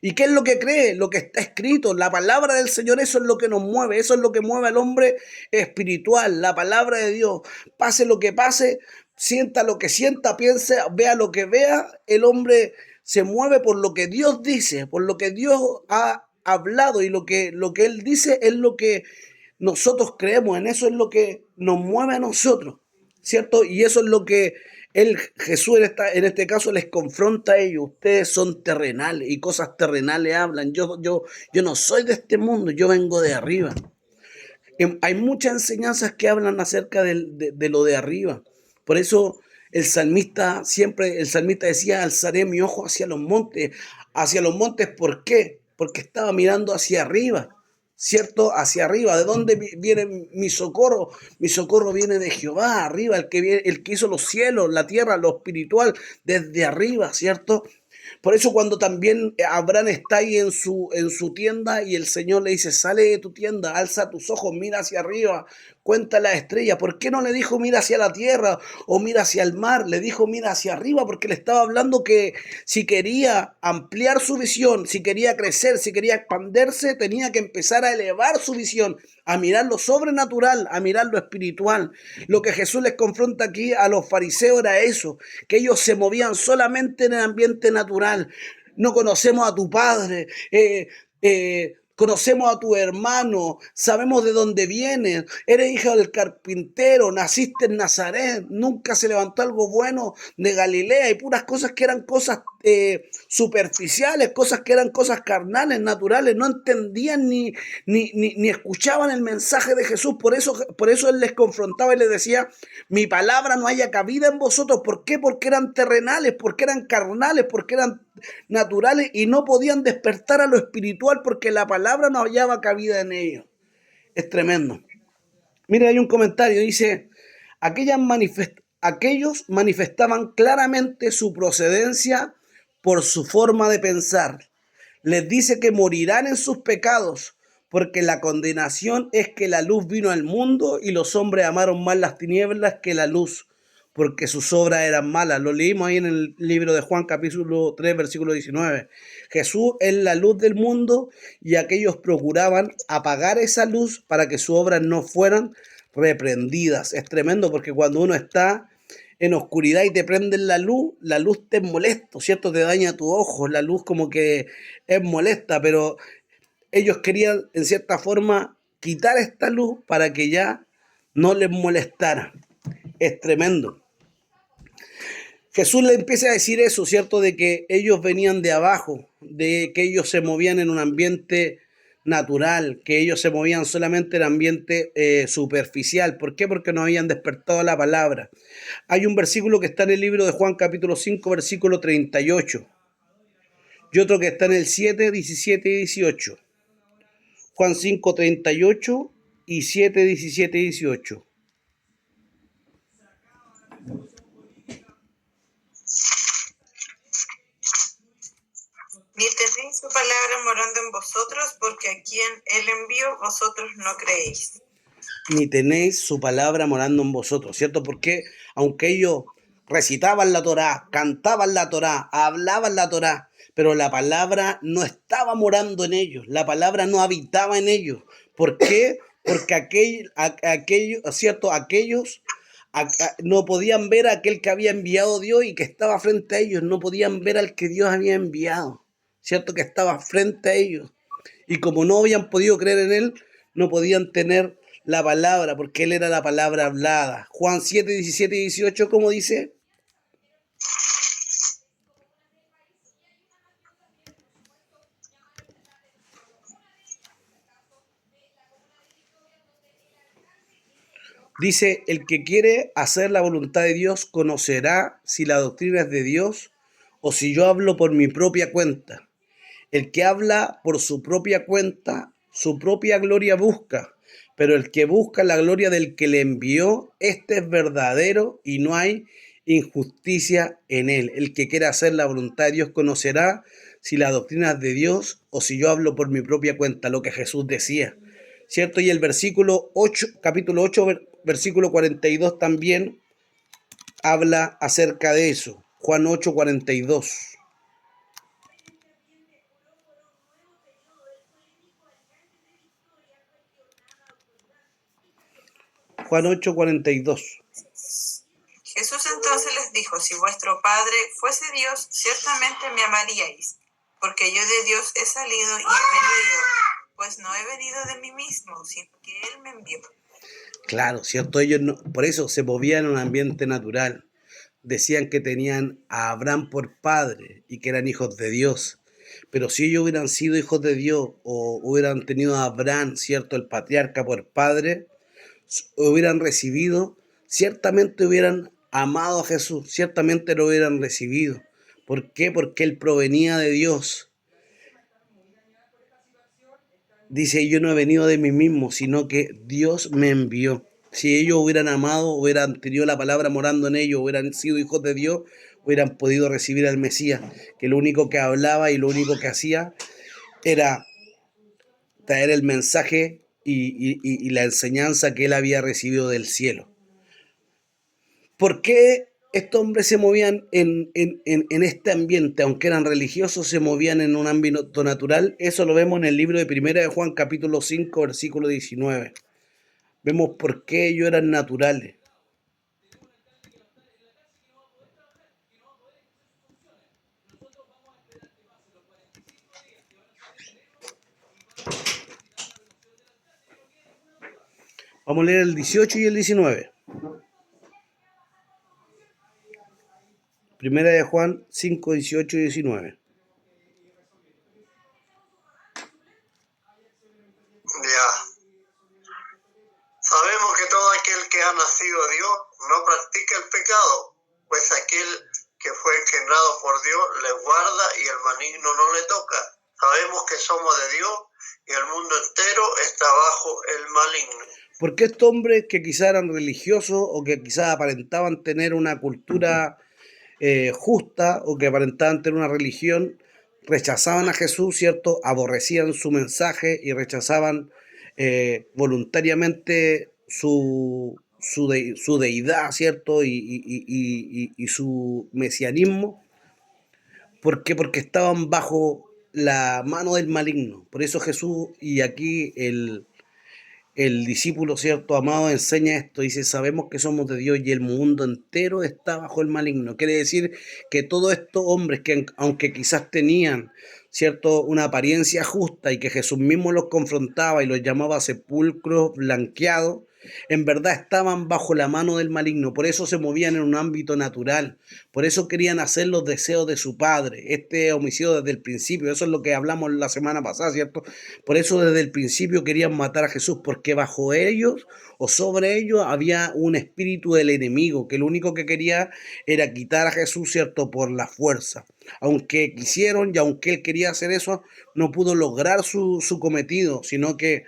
¿Y qué es lo que cree? Lo que está escrito, la palabra del Señor, eso es lo que nos mueve, eso es lo que mueve al hombre espiritual, la palabra de Dios. Pase lo que pase, sienta lo que sienta, piense, vea lo que vea, el hombre se mueve por lo que Dios dice, por lo que Dios ha hablado y lo que Él dice es lo que nosotros creemos, en eso es lo que nos mueve a nosotros, ¿cierto? Y eso es lo que Jesús en este caso les confronta a ellos. Ustedes son terrenales y cosas terrenales hablan. Yo no soy de este mundo, yo vengo de arriba. Hay muchas enseñanzas que hablan acerca de lo de arriba. Por eso el salmista decía, alzaré mi ojo hacia los montes. Hacia los montes, ¿por qué? Porque estaba mirando hacia arriba, ¿cierto? Hacia arriba. ¿De dónde viene mi socorro? Mi socorro viene de Jehová, arriba, el que hizo los cielos, la tierra, lo espiritual, desde arriba, ¿cierto? Por eso cuando también Abraham está ahí en su tienda y el Señor le dice, sale de tu tienda, alza tus ojos, mira hacia arriba, cuenta las estrellas. ¿Por qué no le dijo mira hacia la tierra o mira hacia el mar? Le dijo mira hacia arriba porque le estaba hablando que si quería ampliar su visión, si quería crecer, si quería expandirse, tenía que empezar a elevar su visión, a mirar lo sobrenatural, a mirar lo espiritual. Lo que Jesús les confronta aquí a los fariseos era eso, que ellos se movían solamente en el ambiente natural. No conocemos a tu padre, conocemos a tu hermano, sabemos de dónde vienes, eres hija del carpintero, naciste en Nazaret, nunca se levantó algo bueno de Galilea y puras cosas que eran cosas superficiales, cosas que eran cosas carnales, naturales, no entendían ni escuchaban el mensaje de Jesús. Por eso Él les confrontaba y les decía, mi palabra no haya cabida en vosotros. ¿Por qué? Porque eran terrenales, porque eran carnales, porque eran naturales y no podían despertar a lo espiritual porque la palabra no hallaba cabida en ellos. Es tremendo. Mira, hay un comentario, dice, aquellos manifestaban claramente su procedencia por su forma de pensar. Les dice que morirán en sus pecados, porque la condenación es que la luz vino al mundo y los hombres amaron más las tinieblas que la luz, porque sus obras eran malas. Lo leímos ahí en el libro de Juan, capítulo 3, versículo 19. Jesús es la luz del mundo y aquellos procuraban apagar esa luz para que sus obras no fueran reprendidas. Es tremendo porque cuando uno está en oscuridad y te prenden la luz te es molesto, ¿cierto? Te daña tu ojo, la luz como que es molesta, pero ellos querían en cierta forma quitar esta luz para que ya no les molestara. Es tremendo. Jesús le empieza a decir eso, ¿cierto? De que ellos venían de abajo, de que ellos se movían en un ambiente natural, que ellos se movían solamente en ambiente superficial. ¿Por qué? Porque no habían despertado la palabra. Hay un versículo que está en el libro de Juan capítulo 5, versículo 38. Y otro que está en el 7, 17 y 18. Juan 5, 38 y 7, 17 y 18. Ni tenéis su palabra morando en vosotros, porque a quien Él envió, vosotros no creéis. Ni tenéis su palabra morando en vosotros, ¿cierto? Porque aunque ellos recitaban la Torá, cantaban la Torá, hablaban la Torá, pero la palabra no estaba morando en ellos, la palabra no habitaba en ellos. ¿Por qué? Porque aquellos no podían ver a aquel que había enviado Dios y que estaba frente a ellos, no podían ver al que Dios había enviado, ¿cierto? Que estaba frente a ellos. Y como no habían podido creer en él, no podían tener la palabra, porque él era la palabra hablada. Juan 7, 17 y 18, ¿cómo dice? Dice, el que quiere hacer la voluntad de Dios conocerá si la doctrina es de Dios o si yo hablo por mi propia cuenta. El que habla por su propia cuenta, su propia gloria busca, pero el que busca la gloria del que le envió, este es verdadero y no hay injusticia en él. El que quiera hacer la voluntad de Dios conocerá si la doctrina es de Dios o si yo hablo por mi propia cuenta, lo que Jesús decía, ¿cierto? Y el versículo 8, capítulo 8, versículo 42 también habla acerca de eso. Juan 8, 42. Juan 8, 42. Jesús entonces les dijo, si vuestro Padre fuese Dios, ciertamente me amaríais, porque yo de Dios he salido y he venido, pues no he venido de mí mismo, sino que Él me envió. Claro, ¿cierto? Ellos no, por eso se movían en un ambiente natural. Decían que tenían a Abraham por padre y que eran hijos de Dios. Pero si ellos hubieran sido hijos de Dios o hubieran tenido a Abraham, ¿cierto? El patriarca por padre, hubieran recibido, ciertamente hubieran amado a Jesús, ciertamente lo hubieran recibido. ¿Por qué? Porque él provenía de Dios. Dice, yo no he venido de mí mismo, sino que Dios me envió. Si ellos hubieran amado, hubieran tenido la palabra morando en ellos, hubieran sido hijos de Dios, hubieran podido recibir al Mesías, que lo único que hablaba y lo único que hacía era traer el mensaje y la enseñanza que él había recibido del cielo. ¿Por qué estos hombres se movían en este ambiente? Aunque eran religiosos, se movían en un ámbito natural. Eso lo vemos en el libro de Primera de Juan, capítulo 5, versículo 19. Vemos por qué ellos eran naturales. Vamos a leer el 18 y el 19. Primera de Juan 5, 18 y 19. Ya. Sabemos que todo aquel que ha nacido de Dios no practica el pecado, pues aquel que fue engendrado por Dios le guarda y el maligno no le toca. Sabemos que somos de Dios y el mundo entero está bajo el maligno. Porque estos hombres que quizás eran religiosos o que quizás aparentaban tener una cultura justa o que aparentaban tener una religión, rechazaban a Jesús, ¿cierto? Aborrecían su mensaje y rechazaban voluntariamente su deidad, ¿cierto? Y su mesianismo. ¿Por qué? Porque estaban bajo la mano del maligno. Por eso Jesús, y aquí el discípulo, cierto, amado, enseña esto, dice, sabemos que somos de Dios y el mundo entero está bajo el maligno. Quiere decir que todos estos hombres que aunque quizás tenían, cierto, una apariencia justa y que Jesús mismo los confrontaba y los llamaba sepulcros blanqueados, en verdad estaban bajo la mano del maligno, por eso se movían en un ámbito natural, por eso querían hacer los deseos de su padre. Este homicidio desde el principio, eso es lo que hablamos la semana pasada, ¿cierto? Por eso desde el principio querían matar a Jesús, porque bajo ellos o sobre ellos había un espíritu del enemigo, que lo único que quería era quitar a Jesús, ¿cierto? Por la fuerza. Aunque quisieron y aunque él quería hacer eso, no pudo lograr su cometido, sino que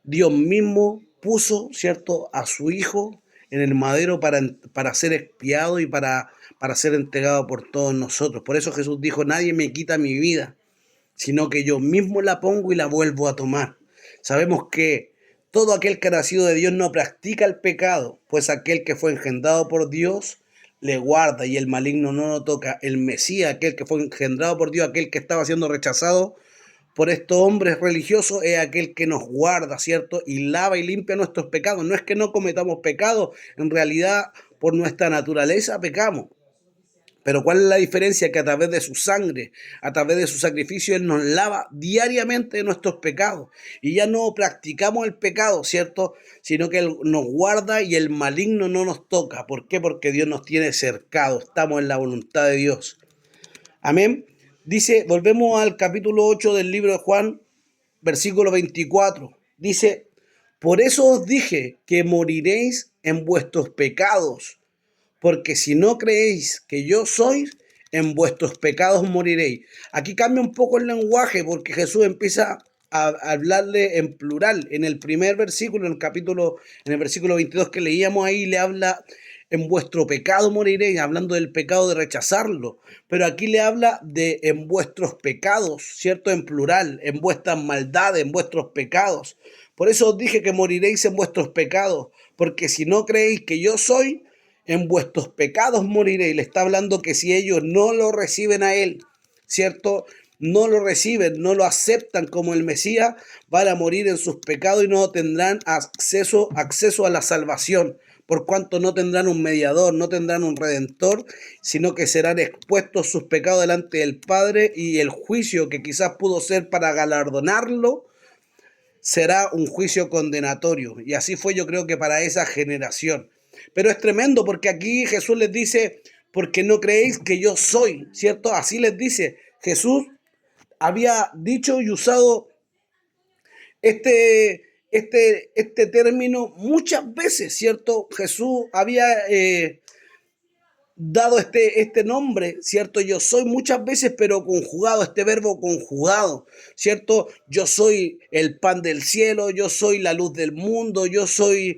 Dios mismo puso, ¿cierto?, a su hijo en el madero para ser expiado y para ser entregado por todos nosotros. Por eso Jesús dijo, nadie me quita mi vida, sino que yo mismo la pongo y la vuelvo a tomar. Sabemos que todo aquel que ha nacido de Dios no practica el pecado, pues aquel que fue engendrado por Dios le guarda y el maligno no lo toca. El Mesías, aquel que fue engendrado por Dios, aquel que estaba siendo rechazado por estos hombres religiosos, es aquel que nos guarda, ¿cierto? Y lava y limpia nuestros pecados. No es que no cometamos pecados, en realidad por nuestra naturaleza pecamos. Pero ¿cuál es la diferencia? Que a través de su sangre, a través de su sacrificio, Él nos lava diariamente de nuestros pecados. Y ya no practicamos el pecado, ¿cierto? Sino que Él nos guarda y el maligno no nos toca. ¿Por qué? Porque Dios nos tiene cercados. Estamos en la voluntad de Dios. Amén. Dice, volvemos al capítulo 8 del libro de Juan, versículo 24. Dice, por eso os dije que moriréis en vuestros pecados, porque si no creéis que yo soy, en vuestros pecados moriréis. Aquí cambia un poco el lenguaje porque Jesús empieza a hablarle en plural. En el primer versículo, en el versículo 22 que leíamos ahí, le habla en vuestro pecado moriréis, hablando del pecado de rechazarlo. Pero aquí le habla de en vuestros pecados, ¿cierto? En plural, en vuestras maldades, en vuestros pecados. Por eso os dije que moriréis en vuestros pecados, porque si no creéis que yo soy, en vuestros pecados moriréis. Le está hablando que si ellos no lo reciben a él, ¿cierto? No lo reciben, no lo aceptan como el Mesías, van a morir en sus pecados y no tendrán acceso a la salvación, por cuanto no tendrán un mediador, no tendrán un redentor, sino que serán expuestos sus pecados delante del Padre, y el juicio que quizás pudo ser para galardonarlo será un juicio condenatorio. Y así fue, yo creo que para esa generación. Pero es tremendo porque aquí Jesús les dice, porque no creéis que yo soy, ¿cierto? Así les dice. Jesús había dicho y usado este término muchas veces, ¿cierto? Jesús había dado este nombre, ¿cierto? Yo soy muchas veces, pero conjugado, este verbo conjugado, ¿cierto? Yo soy el pan del cielo, yo soy la luz del mundo, yo soy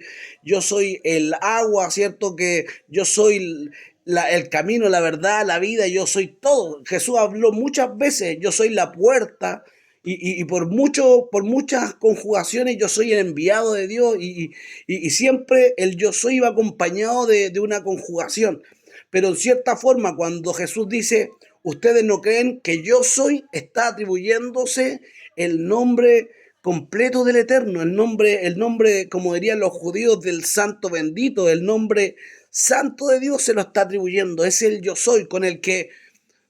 el agua, ¿cierto? Que yo soy el camino, la verdad, la vida, yo soy todo. Jesús habló muchas veces, yo soy la puerta. Y por muchas conjugaciones yo soy el enviado de Dios, y siempre el yo soy va acompañado de una conjugación. Pero en cierta forma, cuando Jesús dice, ustedes no creen que yo soy, está atribuyéndose el nombre completo del Eterno, el nombre, como dirían los judíos, del Santo bendito, el nombre santo de Dios se lo está atribuyendo. Es el yo soy con el que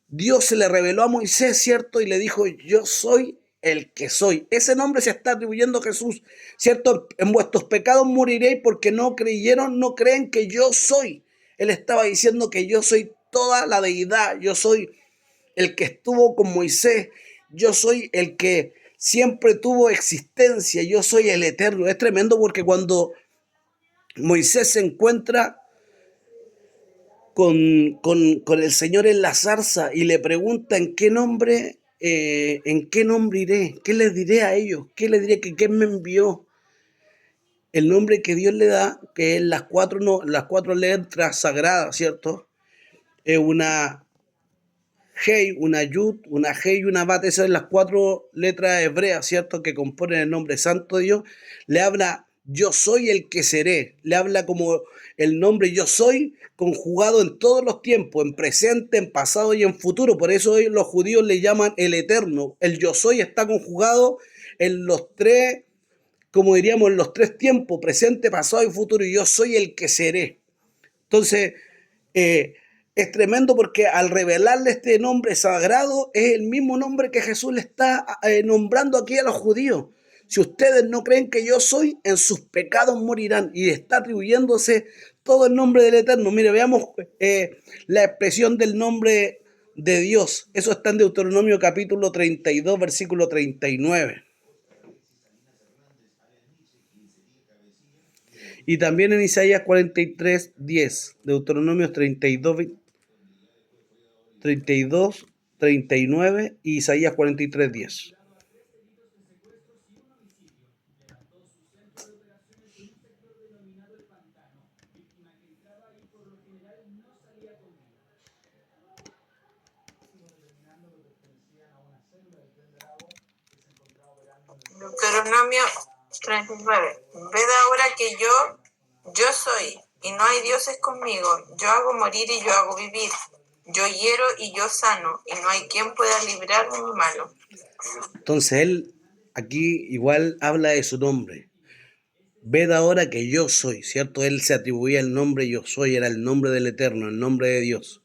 Dios se le reveló a Moisés, ¿cierto? Y le dijo, yo soy el que soy. Ese nombre se está atribuyendo a Jesús, ¿cierto? En vuestros pecados moriréis porque no creyeron, no creen que yo soy. Él estaba diciendo que yo soy toda la deidad, yo soy el que estuvo con Moisés, yo soy el que siempre tuvo existencia, yo soy el eterno. Es tremendo porque cuando Moisés se encuentra con el Señor en la zarza y le pregunta en qué nombre iré, qué les diré a ellos, qué les diré, que quién me envió. El nombre que Dios le da, que es las cuatro, no, las cuatro letras sagradas, ¿cierto? Es una Hei, una Yud, una Hei y una Bat. Esas son las cuatro letras hebreas, ¿cierto? Que componen el nombre santo de Dios. Le habla yo soy el que seré. Le habla como el nombre yo soy conjugado en todos los tiempos, en presente, en pasado y en futuro. Por eso hoy los judíos le llaman el eterno. El yo soy está conjugado en los tres, como diríamos, en los tres tiempos, presente, pasado y futuro. Y yo soy el que seré. Entonces, eh, es tremendo porque al revelarle este nombre sagrado es el mismo nombre que Jesús le está nombrando aquí a los judíos. Si ustedes no creen que yo soy, en sus pecados morirán. Y está atribuyéndose todo el nombre del Eterno. Mire, veamos la expresión del nombre de Dios. Eso está en Deuteronomio capítulo 32, versículo 39. Y también en Isaías 43, 10. Deuteronomios 32, 39 y Isaías 43, 10. Deuteronomio 39. Ved ahora que yo soy, y no hay dioses conmigo. Yo hago morir y yo hago vivir. Yo hiero y yo sano, y no hay quien pueda librar de mi mano. Entonces él aquí igual habla de su nombre. Ved ahora que yo soy, ¿cierto? Él se atribuía el nombre yo soy, era el nombre del Eterno, el nombre de Dios.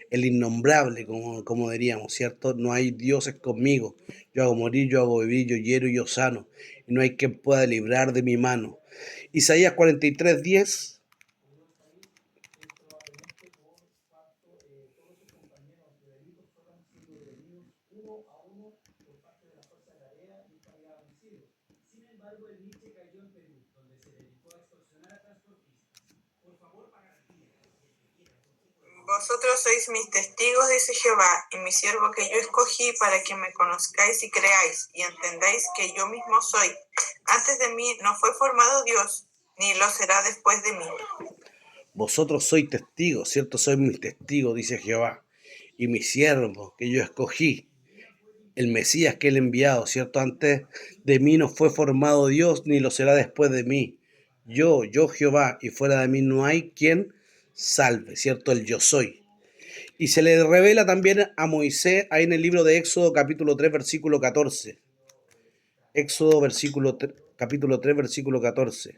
El innombrable, como diríamos, ¿cierto? No hay dioses conmigo. Yo hago morir, yo hago vivir, yo hiero y yo sano. Y no hay quien pueda librar de mi mano. Isaías 43, 10. Vosotros sois mis testigos, dice Jehová, y mi siervo que yo escogí para que me conozcáis y creáis, y entendáis que yo mismo soy. Antes de mí no fue formado Dios, ni lo será después de mí. Vosotros sois testigos, ¿cierto? Sois mis testigos, dice Jehová, y mi siervo que yo escogí, el Mesías que él ha enviado, ¿cierto? Antes de mí no fue formado Dios, ni lo será después de mí. Yo Jehová, y fuera de mí no hay quien salve, ¿cierto? El yo soy. Y se le revela también a Moisés ahí en el libro de Éxodo capítulo 3 versículo 14. Éxodo capítulo 3 versículo 14.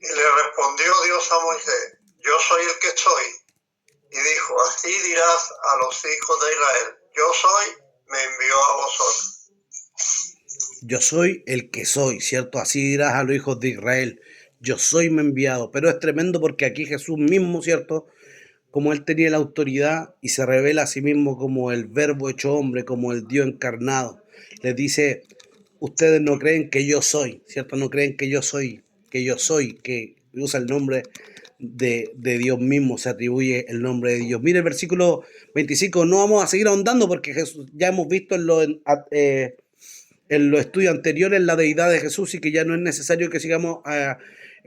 Y le respondió Dios a Moisés, yo soy el que soy. Y dijo, así dirás a los hijos de Israel, yo soy, me envió a vosotros. Yo soy el que soy, ¿cierto? Así dirás a los hijos de Israel, yo soy me enviado. Pero es tremendo porque aquí Jesús mismo, ¿cierto? Como él tenía la autoridad y se revela a sí mismo como el verbo hecho hombre, como el Dios encarnado. Les dice, ustedes no creen que yo soy, ¿cierto? No creen que yo soy, que usa el nombre de Dios mismo, se atribuye el nombre de Dios. Mire el versículo 25, no vamos a seguir ahondando porque Jesús, ya hemos visto en los estudios anteriores la deidad de Jesús y que ya no es necesario que sigamos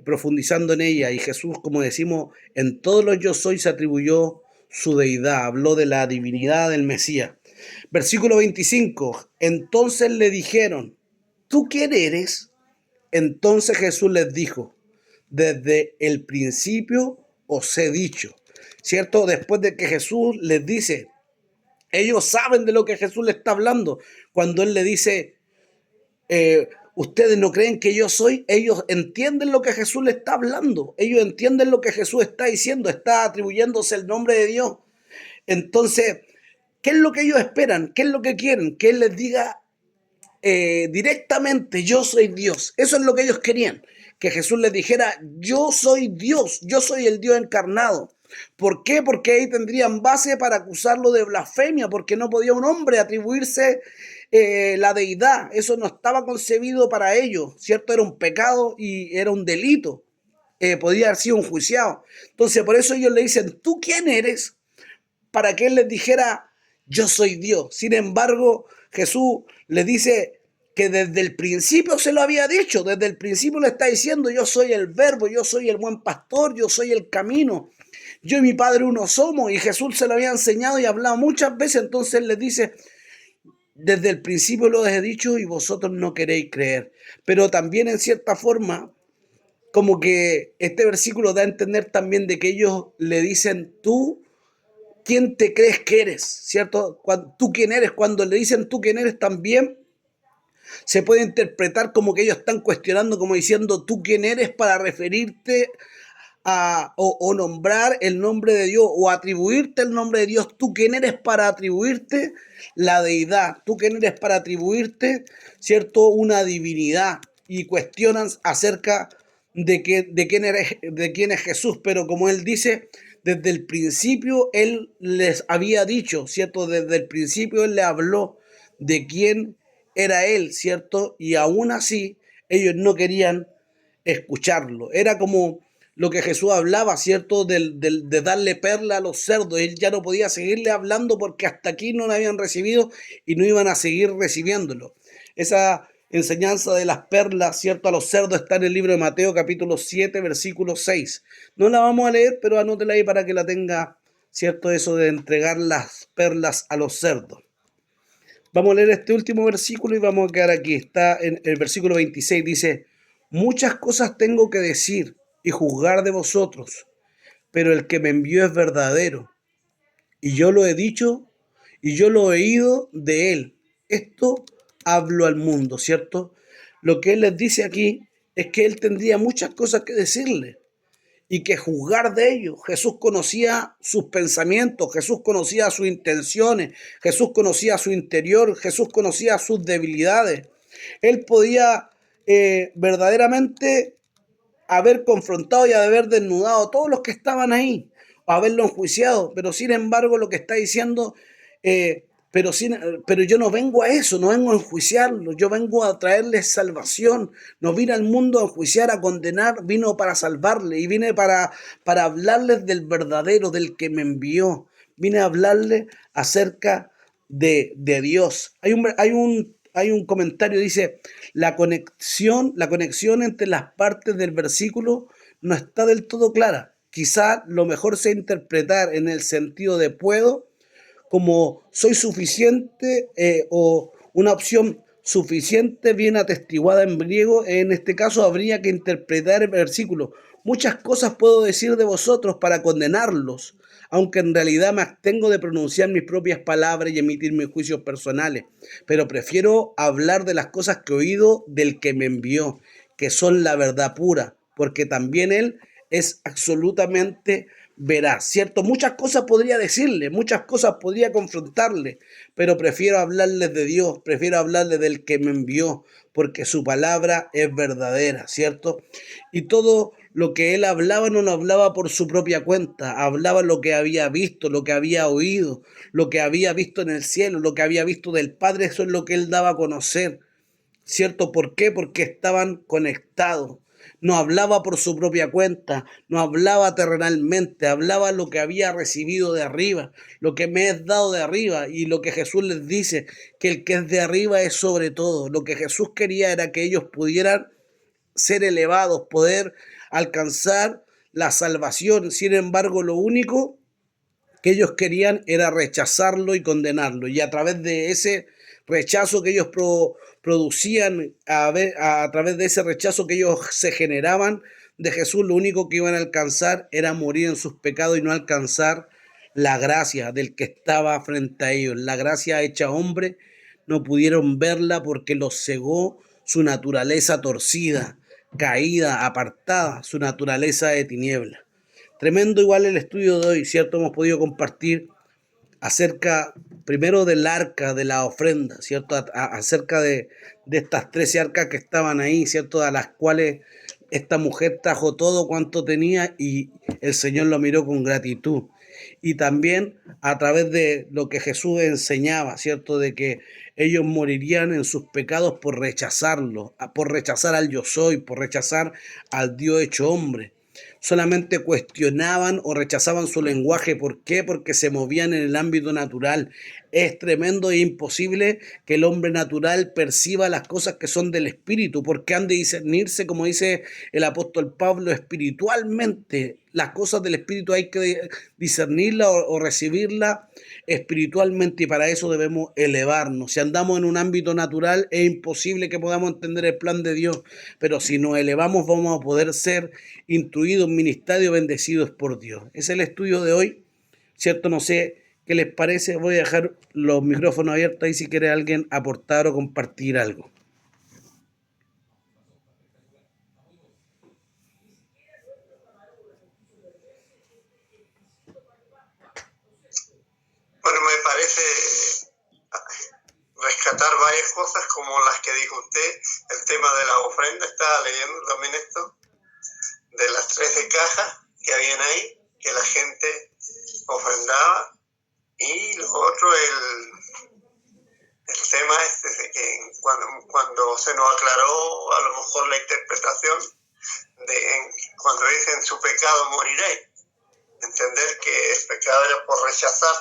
profundizando en ella. Y Jesús, como decimos, en todos los yo soy se atribuyó su deidad, habló de la divinidad del Mesías. Versículo 25, entonces le dijeron, ¿tú quién eres? Entonces Jesús les dijo, desde el principio os he dicho, ¿cierto? Después de que Jesús les dice, ellos saben de lo que Jesús les está hablando, cuando Él le dice, ustedes no creen que yo soy, ellos entienden lo que Jesús le está hablando, ellos entienden lo que Jesús está diciendo, está atribuyéndose el nombre de Dios. Entonces, ¿qué es lo que ellos esperan? ¿Qué es lo que quieren? Que Él les diga directamente, yo soy Dios. Eso es lo que ellos querían, que Jesús les dijera, yo soy Dios, yo soy el Dios encarnado. ¿Por qué? Porque ahí tendrían base para acusarlo de blasfemia, porque no podía un hombre atribuirse la deidad. Eso no estaba concebido para ellos, ¿cierto? Era un pecado y era un delito. Podía haber sido enjuiciado. Entonces, por eso ellos le dicen, ¿tú quién eres? Para que Él les dijera, yo soy Dios. Sin embargo, Jesús les dice que desde el principio se lo había dicho, desde el principio le está diciendo, yo soy el verbo, yo soy el buen pastor, yo soy el camino. Yo y mi Padre uno somos, y Jesús se lo había enseñado y hablado muchas veces. Entonces Él les dice, desde el principio lo he dicho y vosotros no queréis creer. Pero también en cierta forma, como que este versículo da a entender también de que ellos le dicen, tú, ¿quién te crees que eres? ¿Cierto? ¿Tú quién eres? Cuando le dicen tú quién eres también se puede interpretar como que ellos están cuestionando, como diciendo tú quién eres para referirte o nombrar el nombre de Dios o atribuirte el nombre de Dios. ¿Tú quién eres para atribuirte la deidad? ¿Tú quién eres para atribuirte, cierto, una divinidad? Y cuestionan acerca de quién es Jesús, pero como él dice, desde el principio él les había dicho, ¿cierto? Desde el principio él le habló de quién era él, ¿cierto? Y aún así ellos no querían escucharlo. Era como lo que Jesús hablaba, ¿cierto? De darle perla a los cerdos. Él ya no podía seguirle hablando porque hasta aquí no lo habían recibido y no iban a seguir recibiéndolo. Esa enseñanza de las perlas, ¿cierto? A los cerdos está en el libro de Mateo capítulo 7, versículo 6. No la vamos a leer, pero anótela ahí para que la tenga, ¿cierto? Eso de entregar las perlas a los cerdos. Vamos a leer este último versículo y vamos a quedar aquí. Está en el versículo 26, dice, muchas cosas tengo que decir y juzgar de vosotros, pero el que me envió es verdadero, y yo lo he dicho y yo lo he oído de él. Esto hablo al mundo, ¿cierto? Lo que él les dice aquí es que él tendría muchas cosas que decirle y que juzgar de ellos. Jesús conocía sus pensamientos, Jesús conocía sus intenciones, Jesús conocía su interior, Jesús conocía sus debilidades. Él podía verdaderamente haber confrontado y haber desnudado a todos los que estaban ahí, o haberlo enjuiciado, pero sin embargo lo que está diciendo, eh, pero yo no vengo a eso, no vengo a enjuiciarlo, yo vengo a traerles salvación, no vine al mundo a enjuiciar, a condenar, vino para salvarle y vine para hablarles del verdadero, del que me envió, vine a hablarles acerca de Dios. Hay un comentario, dice, la conexión entre las partes del versículo no está del todo clara. Quizá lo mejor sea interpretar en el sentido de puedo como soy suficiente o una opción suficiente bien atestiguada en griego. En este caso habría que interpretar el versículo. Muchas cosas puedo decir de vosotros para condenarlos, aunque en realidad me abstengo de pronunciar mis propias palabras y emitir mis juicios personales, pero prefiero hablar de las cosas que he oído del que me envió, que son la verdad pura, porque también Él es absolutamente veraz, ¿cierto? Muchas cosas podría decirle, muchas cosas podría confrontarle, pero prefiero hablarles de Dios, prefiero hablarles del que me envió, porque su palabra es verdadera, ¿cierto? Y todo lo que él hablaba no lo hablaba por su propia cuenta, hablaba lo que había visto, lo que había oído, lo que había visto en el cielo, lo que había visto del Padre, eso es lo que él daba a conocer, ¿cierto? ¿Por qué? Porque estaban conectados. No hablaba por su propia cuenta, no hablaba terrenalmente, hablaba lo que había recibido de arriba, lo que me es dado de arriba y lo que Jesús les dice, que el que es de arriba es sobre todo. Lo que Jesús quería era que ellos pudieran ser elevados, poder alcanzar la salvación. Sin embargo, lo único que ellos querían era rechazarlo y condenarlo. Y a través de ese rechazo que ellos producían, a través de ese rechazo que ellos se generaban de Jesús, lo único que iban a alcanzar era morir en sus pecados y no alcanzar la gracia del que estaba frente a ellos. La gracia hecha hombre, no pudieron verla porque los cegó su naturaleza torcida, caída, apartada, su naturaleza de tiniebla. Tremendo igual el estudio de hoy, ¿cierto? Hemos podido compartir acerca, primero del arca, de la ofrenda, ¿cierto? Acerca de estas 13 arcas que estaban ahí, ¿cierto? A las cuales esta mujer trajo todo cuanto tenía y el Señor lo miró con gratitud. Y también a través de lo que Jesús enseñaba, ¿cierto? De que ellos morirían en sus pecados por rechazarlo, por rechazar al yo soy, por rechazar al Dios hecho hombre. Solamente cuestionaban o rechazaban su lenguaje. ¿Por qué? Porque se movían en el ámbito natural. Es tremendo e imposible que el hombre natural perciba las cosas que son del espíritu, porque han de discernirse, como dice el apóstol Pablo, espiritualmente. Las cosas del espíritu hay que discernirlas o recibirlas espiritualmente y para eso debemos elevarnos. Si andamos en un ámbito natural es imposible que podamos entender el plan de Dios, pero si nos elevamos vamos a poder ser instruidos, ministrados, bendecidos por Dios. Es el estudio de hoy, ¿cierto? No sé qué les parece, voy a dejar los micrófonos abiertos ahí si quiere alguien aportar o compartir algo. Bueno, me parece rescatar varias cosas como las que dijo usted, el tema de la ofrenda, estaba leyendo también esto, de las 13 cajas que habían ahí, que la gente ofrendaba, y lo otro, el tema este de que cuando se nos aclaró a lo mejor la interpretación de cuando dicen su pecado moriréis, entender que el pecado era por rechazar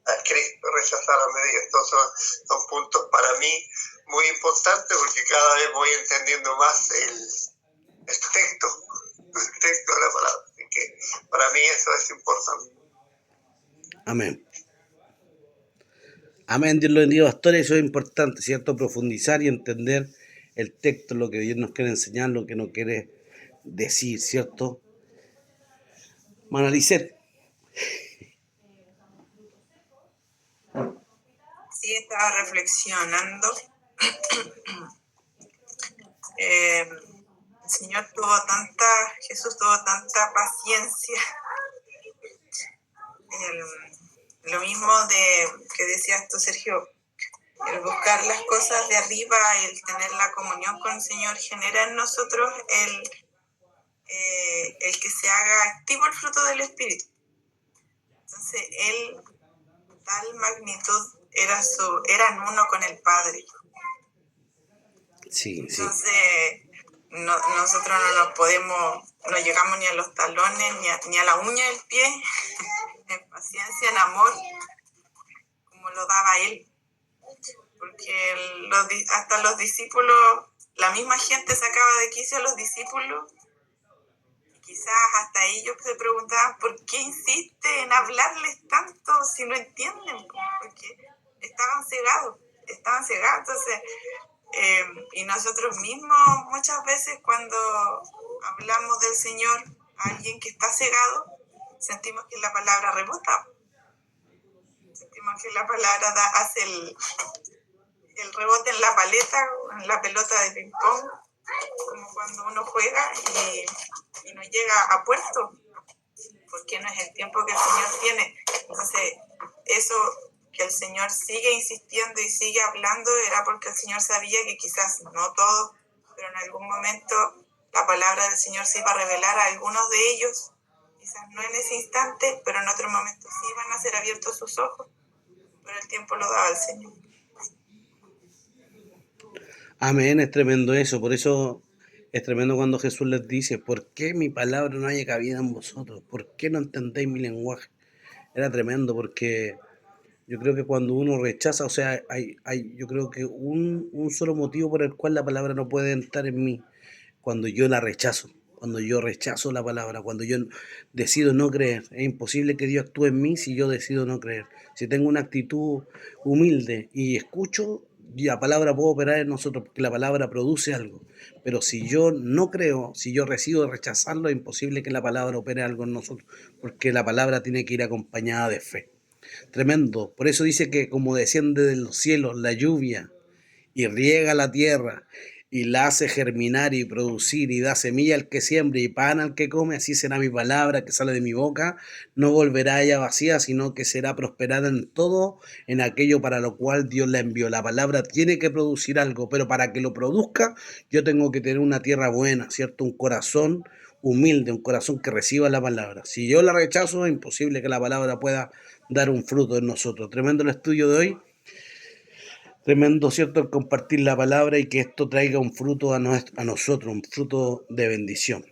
a Cristo, rechazar la medida. Entonces son puntos para mí muy importantes porque cada vez voy entendiendo más el texto de la palabra. Así que para mí eso es importante. Amén. Amén, Dios lo bendiga, pastor. Eso es importante, ¿cierto? Profundizar y entender el texto, lo que Dios nos quiere enseñar, lo que nos quiere decir, ¿cierto? Manalicet. Sí, estaba reflexionando Jesús tuvo tanta paciencia. Lo mismo que decías tú, Sergio, el buscar las cosas de arriba, el tener la comunión con el Señor, genera en nosotros el que se haga activo el fruto del Espíritu. Entonces, Él, tal magnitud, eran uno con el Padre. Sí. Entonces, nosotros no llegamos ni a los talones, ni a la uña del pie, en paciencia, en amor, como lo daba Él. Porque hasta los discípulos, la misma gente sacaba de quicio a los discípulos, y quizás hasta ellos se preguntaban por qué insiste en hablarles tanto si no entienden, porque estaban cegados. Entonces, y nosotros mismos muchas veces cuando hablamos del Señor a alguien que está cegado, sentimos que la palabra rebota, sentimos que la palabra hace el rebote en la paleta, en la pelota de ping pong, como cuando uno juega y no llega a puerto, porque no es el tiempo que el Señor tiene. Entonces, eso que el Señor sigue insistiendo y sigue hablando era porque el Señor sabía que quizás no todos, pero en algún momento la palabra del Señor se iba a revelar a algunos de ellos, quizás no en ese instante, pero en otro momento sí iban a ser abiertos sus ojos, pero el tiempo lo daba el Señor. Amén, es tremendo eso. Por eso es tremendo cuando Jesús les dice, ¿por qué mi palabra no haya cabida en vosotros? ¿Por qué no entendéis mi lenguaje? Era tremendo porque yo creo que cuando uno rechaza, o sea, yo creo que un solo motivo por el cual la palabra no puede entrar en mí, cuando yo la rechazo, cuando yo rechazo la palabra, cuando yo decido no creer. Es imposible que Dios actúe en mí si yo decido no creer. Si tengo una actitud humilde y escucho, la palabra puede operar en nosotros porque la palabra produce algo. Pero si yo no creo, si yo decido rechazarlo, es imposible que la palabra opere algo en nosotros porque la palabra tiene que ir acompañada de fe. Tremendo. Por eso dice que como desciende de los cielos la lluvia y riega la tierra y la hace germinar y producir y da semilla al que siembra y pan al que come, así será mi palabra que sale de mi boca, no volverá ella vacía, sino que será prosperada en todo, en aquello para lo cual Dios la envió. La palabra tiene que producir algo, pero para que lo produzca yo tengo que tener una tierra buena, ¿cierto? Un corazón humilde, un corazón que reciba la palabra. Si yo la rechazo, es imposible que la palabra pueda dar un fruto en nosotros. Tremendo el estudio de hoy. Tremendo, ¿cierto?, el compartir la palabra y que esto traiga un fruto a nosotros, un fruto de bendición.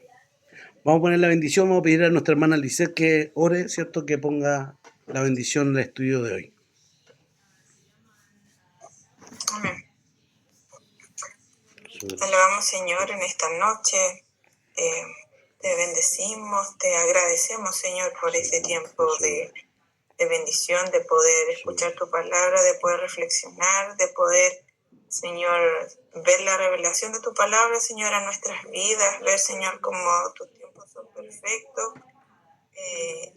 Vamos a poner la bendición, vamos a pedir a nuestra hermana Lisette que ore, ¿cierto?, que ponga la bendición en el estudio de hoy. Amén. Te alabamos, Señor, en esta noche. Te bendecimos, te agradecemos, Señor, por este tiempo de bendición, de poder escuchar tu palabra, de poder reflexionar, de poder, Señor, ver la revelación de tu palabra, Señor, a nuestras vidas, ver, Señor, cómo tus tiempos son perfectos.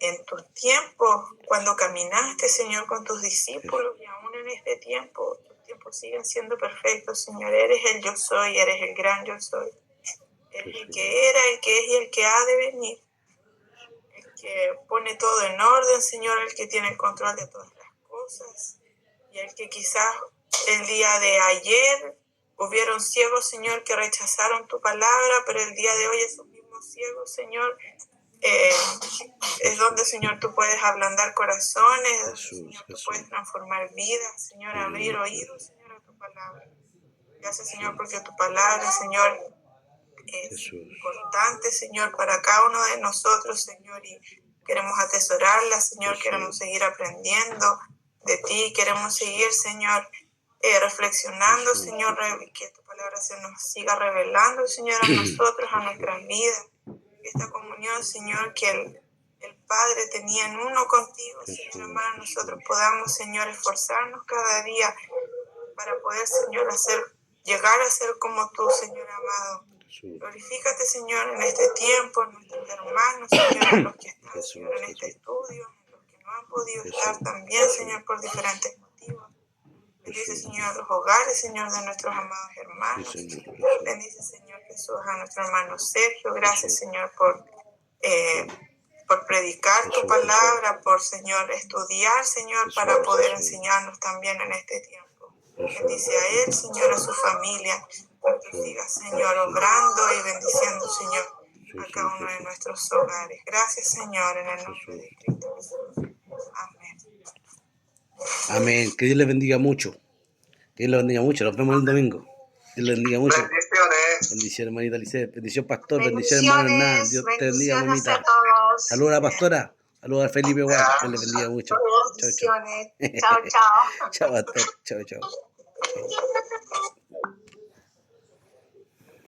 En tus tiempos, cuando caminaste, Señor, con tus discípulos, y aún en este tiempo, tus tiempos siguen siendo perfectos, Señor. Eres el yo soy, eres el gran yo soy. Eres el que era, el que es y el que ha de venir. El que pone todo en orden, Señor, el que tiene el control de todas las cosas. Y el que quizás el día de ayer hubieron ciegos, Señor, que rechazaron tu palabra, pero el día de hoy esos mismos ciegos, Señor, es donde, Señor, tú puedes ablandar corazones, Señor, tú puedes transformar vidas, Señor, abrir oídos, Señor, a tu palabra. Gracias, Señor, porque tu palabra, Señor, es importante, Señor, para cada uno de nosotros, Señor, y queremos atesorarla, Señor, queremos seguir aprendiendo de ti, queremos seguir, Señor, reflexionando, Señor, que tu palabra se nos siga revelando, Señor, a nosotros, a nuestras vidas. Esta comunión, Señor, que el Padre tenía en uno contigo, Señor amado, nosotros podamos, Señor, esforzarnos cada día para poder, Señor, llegar a ser como tú, Señor amado. Glorifícate, Señor, en este tiempo, en nuestros hermanos, Señor, en los que están, Señor, en este estudio, en los que no han podido estar también, Señor, por diferentes motivos. Bendice, Señor, los hogares, Señor, de nuestros amados hermanos. Sí, Señor. Jesús. Bendice, Señor Jesús, a nuestro hermano Sergio. Gracias, Señor, por predicar tu palabra, por, Señor, estudiar, Señor, para poder enseñarnos también en este tiempo. Bendice a él, Señor, a su familia, para que siga, Señor, obrando y bendiciendo, Señor, a cada uno de nuestros hogares. Gracias, Señor, en el nombre de Cristo Jesús. Amén. Amén. Que Dios les bendiga mucho. Que Dios les bendiga mucho. Nos vemos el domingo. Dios les bendiga mucho. Bendiciones. Bendición, hermanita Lisette. Bendición, pastor. Bendición, hermano Hernán. Dios te bendiga, mamita. A todos. Saludos a la pastora. Saludos a Felipe igual. Dios les bendiga mucho. Chao, chao. Bendiciones. Chao, chao. Chao, pastor. Chao, chao.